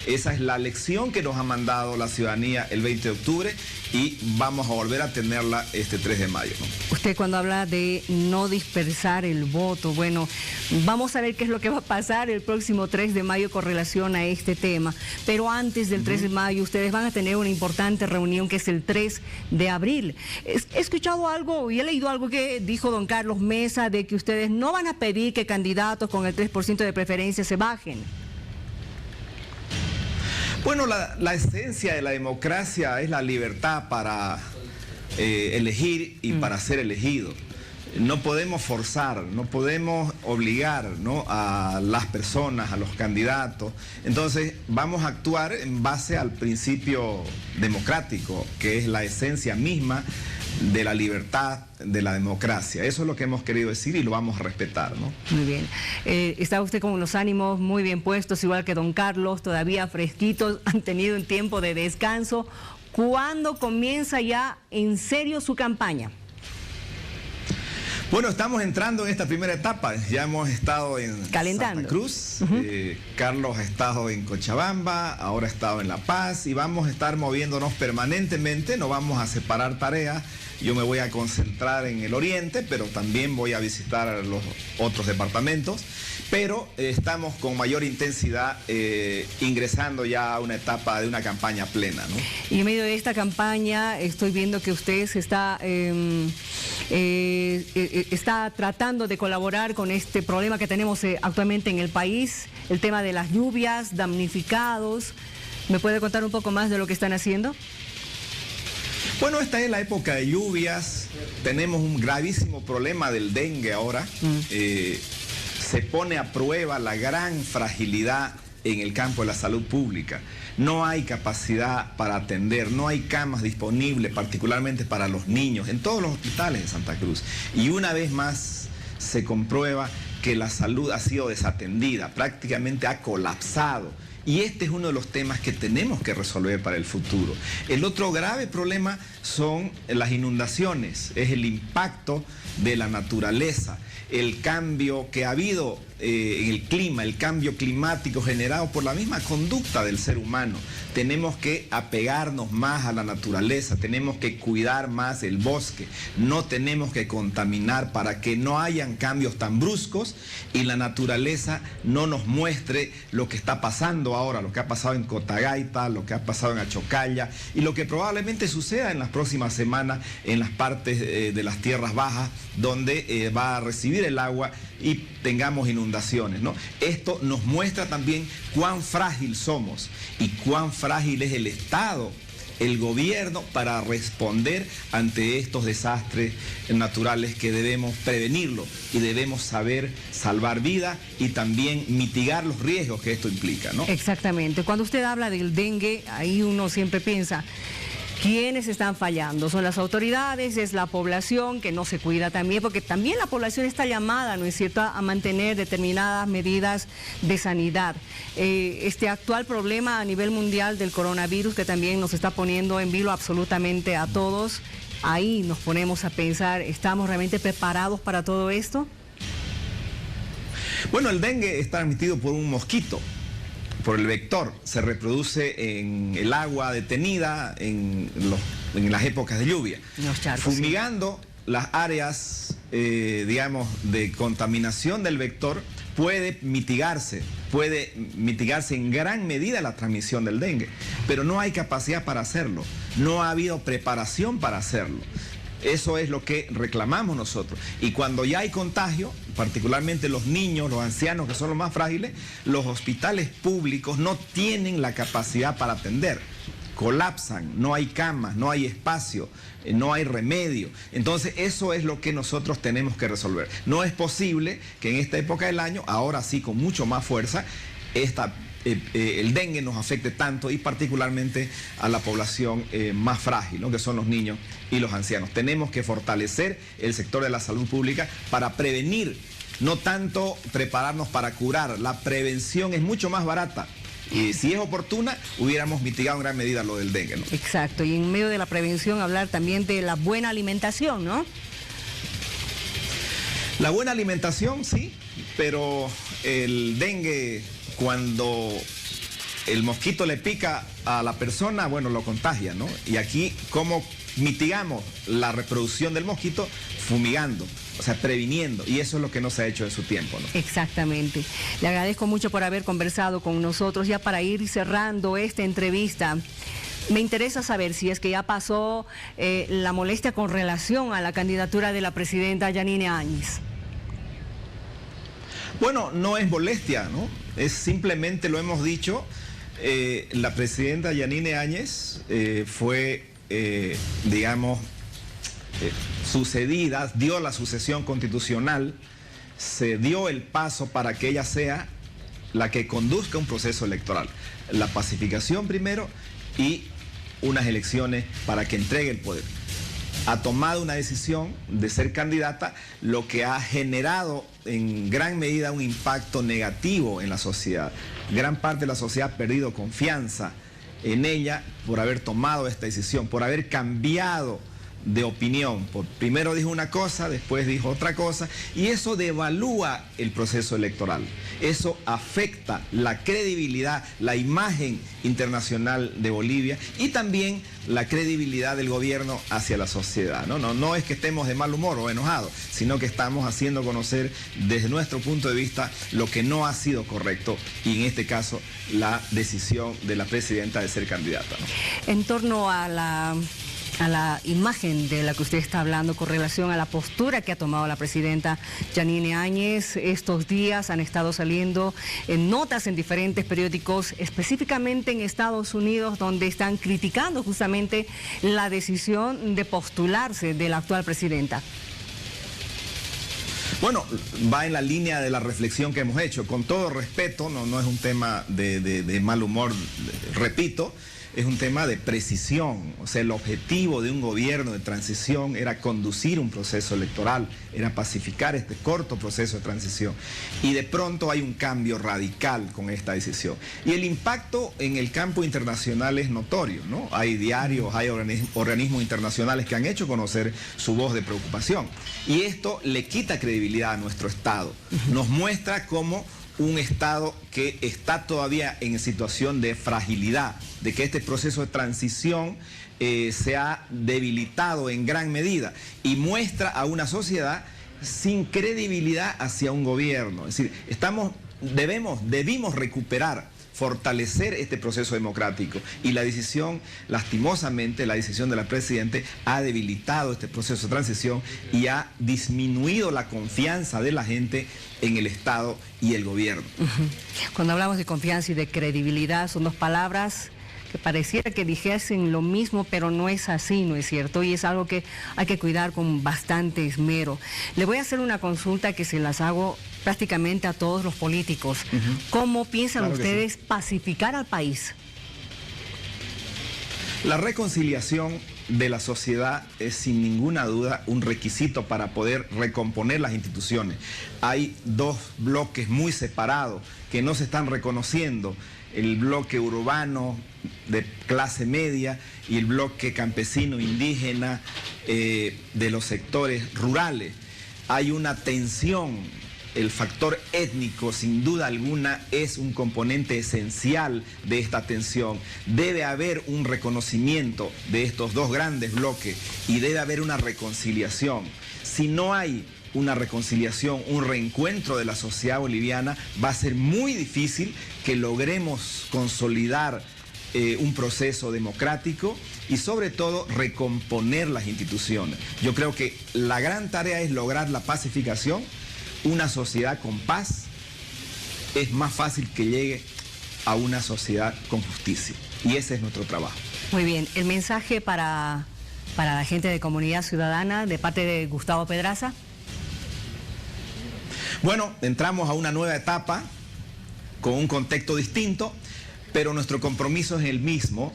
Esa es la lección que nos ha mandado la ciudadanía el 20 de octubre y vamos a volver a tenerla este 3 de mayo, ¿no? Usted cuando habla de no dispersar el voto, bueno, vamos a ver qué es lo que va a pasar el próximo 3 de mayo con relación a este tema. Pero antes del 3 de mayo ustedes van a tener una importante reunión que es el 3 de abril. He escuchado algo y he leído algo que dijo don Carlos Mesa de que ustedes no van a pedir que candidatos con el 3% de preferencia se bajen. Bueno, la esencia de la democracia es la libertad para elegir y para ser elegido. No podemos forzar, no podemos obligar, ¿no?, a las personas, a los candidatos. Entonces vamos a actuar en base al principio democrático, que es la esencia misma de la libertad, de la democracia. Eso es lo que hemos querido decir y lo vamos a respetar, ¿no? Muy bien. Está usted con los ánimos muy bien puestos, igual que don Carlos, todavía fresquitos, han tenido un tiempo de descanso. ¿Cuándo comienza ya en serio su campaña? Bueno, estamos entrando en esta primera etapa. Ya hemos estado en Santa Cruz, Carlos ha estado en Cochabamba, ahora ha estado en La Paz y vamos a estar moviéndonos permanentemente, no vamos a separar tareas. Yo me voy a concentrar en el oriente, pero también voy a visitar los otros departamentos. Pero estamos con mayor intensidad ingresando ya a una etapa de una campaña plena, ¿no? Y en medio de esta campaña estoy viendo que usted se está tratando de colaborar con este problema que tenemos actualmente en el país, el tema de las lluvias, damnificados. ¿Me puede contar un poco más de lo que están haciendo? Bueno, esta es la época de lluvias, tenemos un gravísimo problema del dengue ahora. Se pone a prueba la gran fragilidad en el campo de la salud pública. No hay capacidad para atender, no hay camas disponibles, particularmente para los niños, en todos los hospitales de Santa Cruz. Y una vez más se comprueba que la salud ha sido desatendida, prácticamente ha colapsado. Y este es uno de los temas que tenemos que resolver para el futuro. El otro grave problema son las inundaciones, es el impacto de la naturaleza, el cambio que ha habido en el clima, el cambio climático generado por la misma conducta del ser humano. Tenemos que apegarnos más a la naturaleza, tenemos que cuidar más el bosque, no tenemos que contaminar para que no hayan cambios tan bruscos y la naturaleza no nos muestre lo que está pasando ahora, lo que ha pasado en Cotagaita, lo que ha pasado en Achocalla y lo que probablemente suceda en las próximas semanas en las partes de las tierras bajas donde va a recibir el agua y tengamos inundaciones, ¿no? Esto nos muestra también cuán frágil somos y cuán frágil es el Estado, el gobierno, para responder ante estos desastres naturales que debemos prevenirlo y debemos saber salvar vidas y también mitigar los riesgos que esto implica, ¿no? Exactamente. Cuando usted habla del dengue, ahí uno siempre piensa, ¿quiénes están fallando? ¿Son las autoridades? ¿Es la población que no se cuida también? Porque también la población está llamada, ¿no es cierto?, a mantener determinadas medidas de sanidad. Este actual problema a nivel mundial del coronavirus que también nos está poniendo en vilo absolutamente a todos, ahí nos ponemos a pensar, ¿estamos realmente preparados para todo esto? Bueno, el dengue es transmitido por un mosquito. Por el vector, se reproduce en el agua detenida en las épocas de lluvia. Fumigando las áreas, digamos, de contaminación del vector, puede mitigarse en gran medida la transmisión del dengue, pero no hay capacidad para hacerlo, no ha habido preparación para hacerlo. Eso es lo que reclamamos nosotros. Y cuando ya hay contagio, particularmente los niños, los ancianos, que son los más frágiles, los hospitales públicos no tienen la capacidad para atender. Colapsan, no hay camas, no hay espacio, no hay remedio. Entonces eso es lo que nosotros tenemos que resolver. No es posible que en esta época del año, ahora sí con mucho más fuerza, el dengue nos afecte tanto y particularmente a la población más frágil, ¿no?, que son los niños y los ancianos. Tenemos que fortalecer el sector de la salud pública para prevenir, no tanto prepararnos para curar. La prevención es mucho más barata. Y si es oportuna, hubiéramos mitigado en gran medida lo del dengue, ¿no? Exacto, y en medio de la prevención hablar también de la buena alimentación, ¿no? La buena alimentación, sí, pero el dengue, cuando el mosquito le pica a la persona, bueno, lo contagia, ¿no? Y aquí, ¿cómo mitigamos la reproducción del mosquito? Fumigando, o sea, previniendo, y eso es lo que no se ha hecho en su tiempo, ¿no? Exactamente. Le agradezco mucho por haber conversado con nosotros. Ya para ir cerrando esta entrevista, me interesa saber si es que ya pasó la molestia con relación a la candidatura de la presidenta Yanine Áñez. Bueno, no es molestia, ¿no? Es simplemente, lo hemos dicho, la presidenta Yanine Áñez fue, digamos, sucedida, dio la sucesión constitucional, se dio el paso para que ella sea la que conduzca un proceso electoral. La pacificación primero y unas elecciones para que entregue el poder. Ha tomado una decisión de ser candidata, lo que ha generado en gran medida un impacto negativo en la sociedad. Gran parte de la sociedad ha perdido confianza en ella por haber tomado esta decisión, por haber cambiado de opinión. Primero dijo una cosa, después dijo otra cosa, y eso devalúa el proceso electoral. Eso afecta la credibilidad, la imagen internacional de Bolivia y también la credibilidad del gobierno hacia la sociedad. No es que estemos de mal humor o enojados, sino que estamos haciendo conocer desde nuestro punto de vista lo que no ha sido correcto y en este caso la decisión de la presidenta de ser candidata, ¿no? En torno a la imagen de la que usted está hablando con relación a la postura que ha tomado la presidenta Yanine Áñez, estos días han estado saliendo notas en diferentes periódicos, específicamente en Estados Unidos, donde están criticando justamente la decisión de postularse de la actual presidenta. Bueno, va en la línea de la reflexión que hemos hecho. Con todo respeto, no es un tema de mal humor, repito, es un tema de precisión. O sea, el objetivo de un gobierno de transición era conducir un proceso electoral, era pacificar este corto proceso de transición. Y de pronto hay un cambio radical con esta decisión. Y el impacto en el campo internacional es notorio, ¿no? Hay diarios, hay organismos internacionales que han hecho conocer su voz de preocupación. Y esto le quita credibilidad a nuestro Estado. Nos muestra cómo un Estado que está todavía en situación de fragilidad, de que este proceso de transición se ha debilitado en gran medida y muestra a una sociedad sin credibilidad hacia un gobierno. Es decir, debimos recuperar, fortalecer este proceso democrático y la decisión, lastimosamente, la decisión de la Presidenta ha debilitado este proceso de transición y ha disminuido la confianza de la gente en el Estado y el gobierno. Cuando hablamos de confianza y de credibilidad, son dos palabras que pareciera que dijesen lo mismo, pero no es así, ¿no es cierto? Y es algo que hay que cuidar con bastante esmero. Le voy a hacer una consulta que se las hago prácticamente a todos los políticos. ¿Cómo piensan ustedes pacificar al país? La reconciliación de la sociedad es sin ninguna duda un requisito para poder recomponer las instituciones. Hay dos bloques muy separados que no se están reconociendo. El bloque urbano de clase media y el bloque campesino indígena de los sectores rurales. Hay una tensión. El factor étnico, sin duda alguna, es un componente esencial de esta tensión. Debe haber un reconocimiento de estos dos grandes bloques y debe haber una reconciliación. Si no hay una reconciliación, un reencuentro de la sociedad boliviana, va a ser muy difícil que logremos consolidar un proceso democrático y sobre todo recomponer las instituciones. Yo creo que la gran tarea es lograr la pacificación. Una sociedad con paz es más fácil que llegue a una sociedad con justicia. Y ese es nuestro trabajo. Muy bien. El mensaje para la gente de Comunidad Ciudadana de parte de Gustavo Pedraza. Bueno, entramos a una nueva etapa con un contexto distinto, pero nuestro compromiso es el mismo.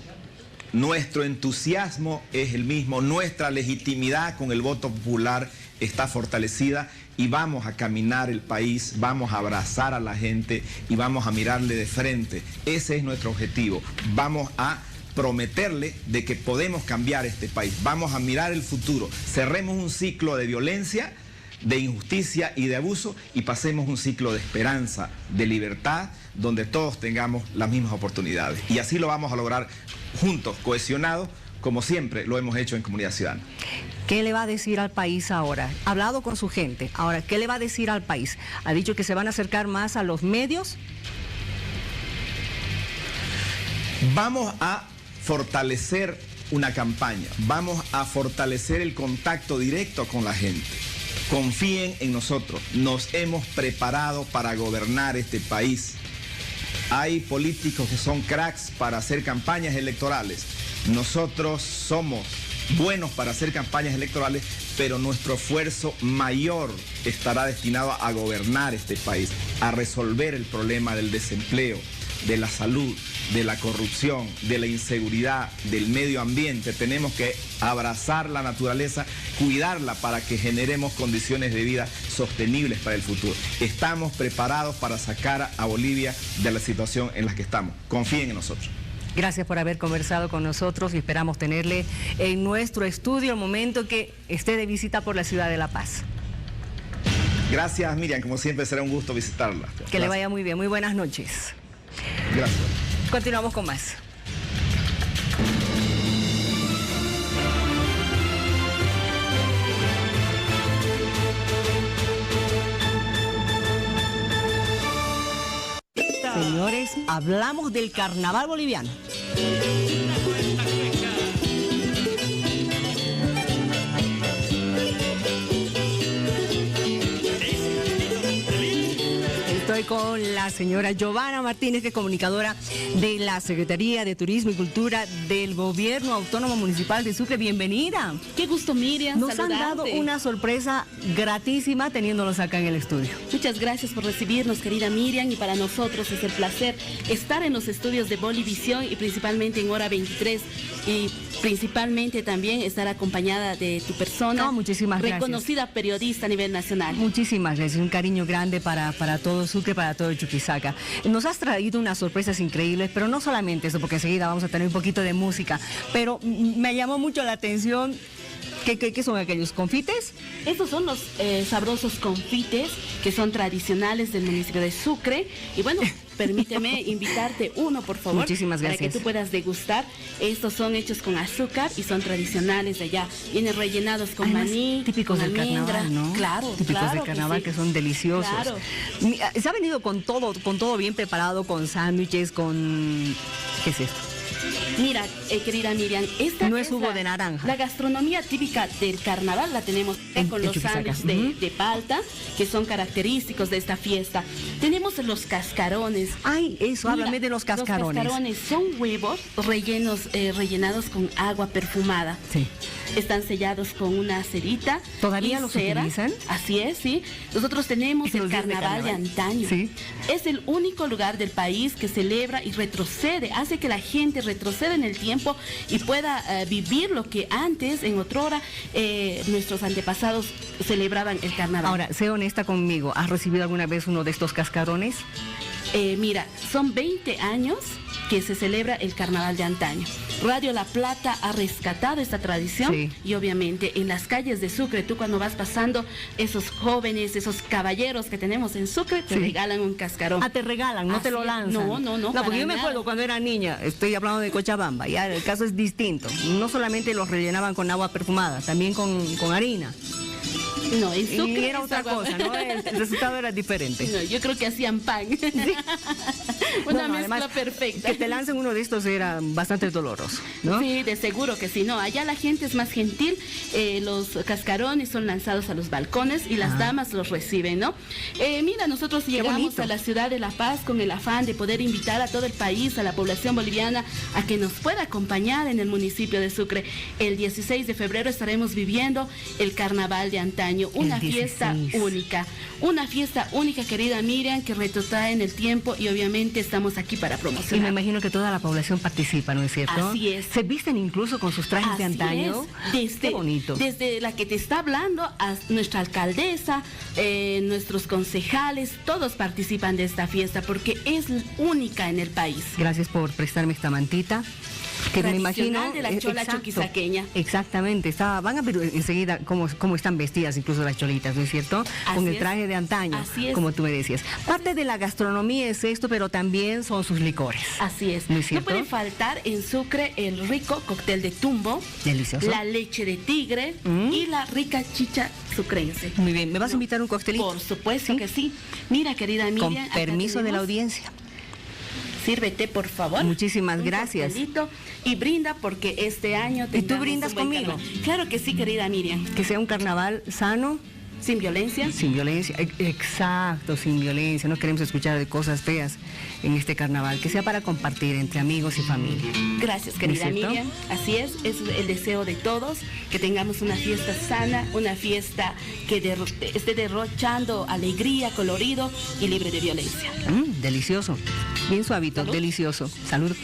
Nuestro entusiasmo es el mismo. Nuestra legitimidad con el voto popular está fortalecida y vamos a caminar el país, vamos a abrazar a la gente y vamos a mirarle de frente. Ese es nuestro objetivo. Vamos a prometerle de que podemos cambiar este país. Vamos a mirar el futuro. Cerremos un ciclo de violencia, de injusticia y de abuso y pasemos un ciclo de esperanza, de libertad, donde todos tengamos las mismas oportunidades. Y así lo vamos a lograr juntos, cohesionados, como siempre lo hemos hecho en Comunidad Ciudadana. ¿Qué le va a decir al país ahora? Ha hablado con su gente. Ahora, ¿qué le va a decir al país? ¿Ha dicho que se van a acercar más a los medios? Vamos a fortalecer una campaña. Vamos a fortalecer el contacto directo con la gente. Confíen en nosotros. Nos hemos preparado para gobernar este país. Hay políticos que son cracks para hacer campañas electorales. Nosotros somos buenos para hacer campañas electorales, pero nuestro esfuerzo mayor estará destinado a gobernar este país, a resolver el problema del desempleo, de la salud, de la corrupción, de la inseguridad, del medio ambiente. Tenemos que abrazar la naturaleza, cuidarla para que generemos condiciones de vida sostenibles para el futuro. Estamos preparados para sacar a Bolivia de la situación en la que estamos. Confíen en nosotros. Gracias por haber conversado con nosotros y esperamos tenerle en nuestro estudio el momento que esté de visita por la ciudad de La Paz. Gracias, Miriam. Como siempre, será un gusto visitarla. Que le vaya muy bien. Muy buenas noches. Gracias. Continuamos con más. Señores, hablamos del carnaval boliviano. Estoy con la señora Giovanna Martínez, que es comunicadora de la Secretaría de Turismo y Cultura del Gobierno Autónomo Municipal de Sucre. Bienvenida. Qué gusto, Miriam. Nos han dado una sorpresa gratísima teniéndolos acá en el estudio. Muchas gracias por recibirnos, querida Miriam, y para nosotros es el placer estar en los estudios de Bolivisión y principalmente en Hora 23 y principalmente también estar acompañada de tu persona. Muchísimas gracias. Reconocida periodista a nivel nacional. Muchísimas gracias, un cariño grande para todo Sucre, para todo Chuquisaca. Nos has traído unas sorpresas increíbles, pero no solamente eso, porque enseguida vamos a tener un poquito de música, pero me llamó mucho la atención. ¿Qué son aquellos confites? Estos son los sabrosos confites que son tradicionales del municipio de Sucre. Y bueno, permíteme invitarte uno, por favor. Muchísimas gracias. Para que tú puedas degustar. Estos son hechos con azúcar y son tradicionales de allá. Vienen rellenados con maní, típicos del carnaval, ¿no? Claro, típicos del carnaval, que son deliciosos. Claro. Se ha venido con todo bien preparado, con sándwiches, con... ¿Qué es esto? Mira, querida Miriam, esta no es jugo de naranja. La gastronomía típica del carnaval la tenemos con los sándwiches de palta, que son característicos de esta fiesta. Tenemos los cascarones. Ay, eso, háblame de los cascarones. Los cascarones son huevos rellenados con agua perfumada. Sí. Están sellados con una cerita. ¿Todavía los utilizan? Así es, sí. Nosotros tenemos el carnaval de antaño. Sí. Es el único lugar del país que celebra y retrocede, hace que la gente retroceda en el tiempo y pueda vivir lo que antes, en otrora, nuestros antepasados celebraban el carnaval. Ahora, sé honesta conmigo, ¿has recibido alguna vez uno de estos cascarones? Mira, son 20 años que se celebra el carnaval de antaño. Radio La Plata ha rescatado esta tradición y obviamente en las calles de Sucre, tú cuando vas pasando, esos jóvenes, esos caballeros que tenemos en Sucre, te regalan un cascarón. Ah, te regalan, no te lo lanzan. No, porque yo me acuerdo cuando era niña, estoy hablando de Cochabamba, ya el caso es distinto. No solamente los rellenaban con agua perfumada, también con harina. No, en Sucre y era otra cosa, ¿no? El resultado era diferente. No, yo creo que hacían pan. Sí. Una mezcla además, perfecta. Que te lancen uno de estos era bastante doloroso, ¿no? Sí, de seguro que sí. No, allá la gente es más gentil. Los cascarones son lanzados a los balcones y las damas los reciben, ¿no? Mira, nosotros llegamos a la ciudad de La Paz con el afán de poder invitar a todo el país, a la población boliviana, a que nos pueda acompañar en el municipio de Sucre. El 16 de febrero estaremos viviendo el carnaval de antaño. Una fiesta única, querida Miriam, que retrotrae en el tiempo y obviamente estamos aquí para promocionar. Y me imagino que toda la población participa, ¿no es cierto? Así es. Se visten incluso con sus trajes de antaño. Qué bonito. Desde la que te está hablando a nuestra alcaldesa, nuestros concejales, todos participan de esta fiesta porque es única en el país. Gracias por prestarme esta mantita. Que me imagino de la chola chuquisaqueña. Exactamente, van a ver enseguida cómo están vestidas incluso las cholitas, ¿no es cierto? Con el traje de antaño, como tú me decías. Parte de la gastronomía es esto, pero también son sus licores. Así es. ¿No es cierto? No puede faltar en Sucre el rico cóctel de tumbo, delicioso, la leche de tigre y la rica chicha sucrense. Muy bien, ¿me vas a invitar un coctelito? Por supuesto que sí. Mira, querida Miriam, con permiso de la audiencia. Sírvete, por favor. Muchísimas gracias. Y brinda porque este año... ¿Y tú brindas conmigo? Carnaval. Claro que sí, querida Miriam. Que sea un carnaval sano. Sin violencia. Sin violencia, exacto, sin violencia. No queremos escuchar de cosas feas en este carnaval, que sea para compartir entre amigos y familia. Gracias, querida Miriam. Así es el deseo de todos, que tengamos una fiesta sana, una fiesta que esté derrochando alegría, colorido y libre de violencia. Delicioso, bien suavito. Salud. Delicioso. Salud.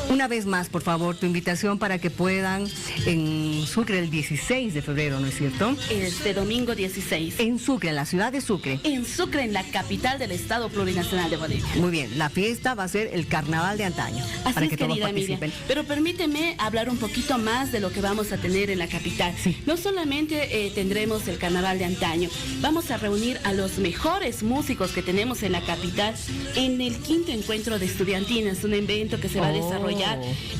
Una vez más, por favor, tu invitación para que puedan en Sucre el 16 de febrero, ¿no es cierto? Este domingo 16. En Sucre, en la ciudad de Sucre. En Sucre, en la capital del Estado Plurinacional de Bolivia. Muy bien, la fiesta va a ser el carnaval de antaño. Así para es, que todos querida participen. Miriam. Pero permíteme hablar un poquito más de lo que vamos a tener en la capital. Sí. No solamente tendremos el carnaval de antaño, vamos a reunir a los mejores músicos que tenemos en la capital en el 5º encuentro de estudiantinas, un evento que se va a desarrollar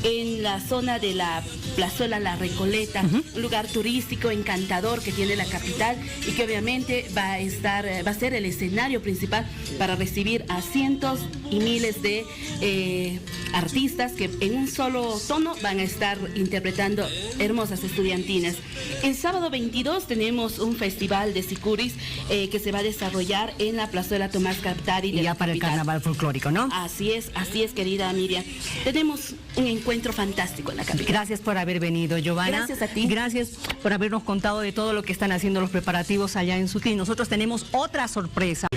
en la zona de la Plazuela La Recoleta, un lugar turístico encantador que tiene la capital y que obviamente va a ser el escenario principal para recibir a cientos y miles de artistas que en un solo tono van a estar interpretando hermosas estudiantinas. El sábado 22 tenemos un festival de sicuris que se va a desarrollar en la Plazuela Tomás Captari de y ya la para capital. el carnaval folclórico, ¿no? Así es, querida Miriam. Tenemos un encuentro fantástico en la capital. Gracias por haber venido, Giovanna. Gracias a ti. Gracias por habernos contado de todo lo que están haciendo los preparativos allá en Sucre. Y nosotros tenemos otra sorpresa.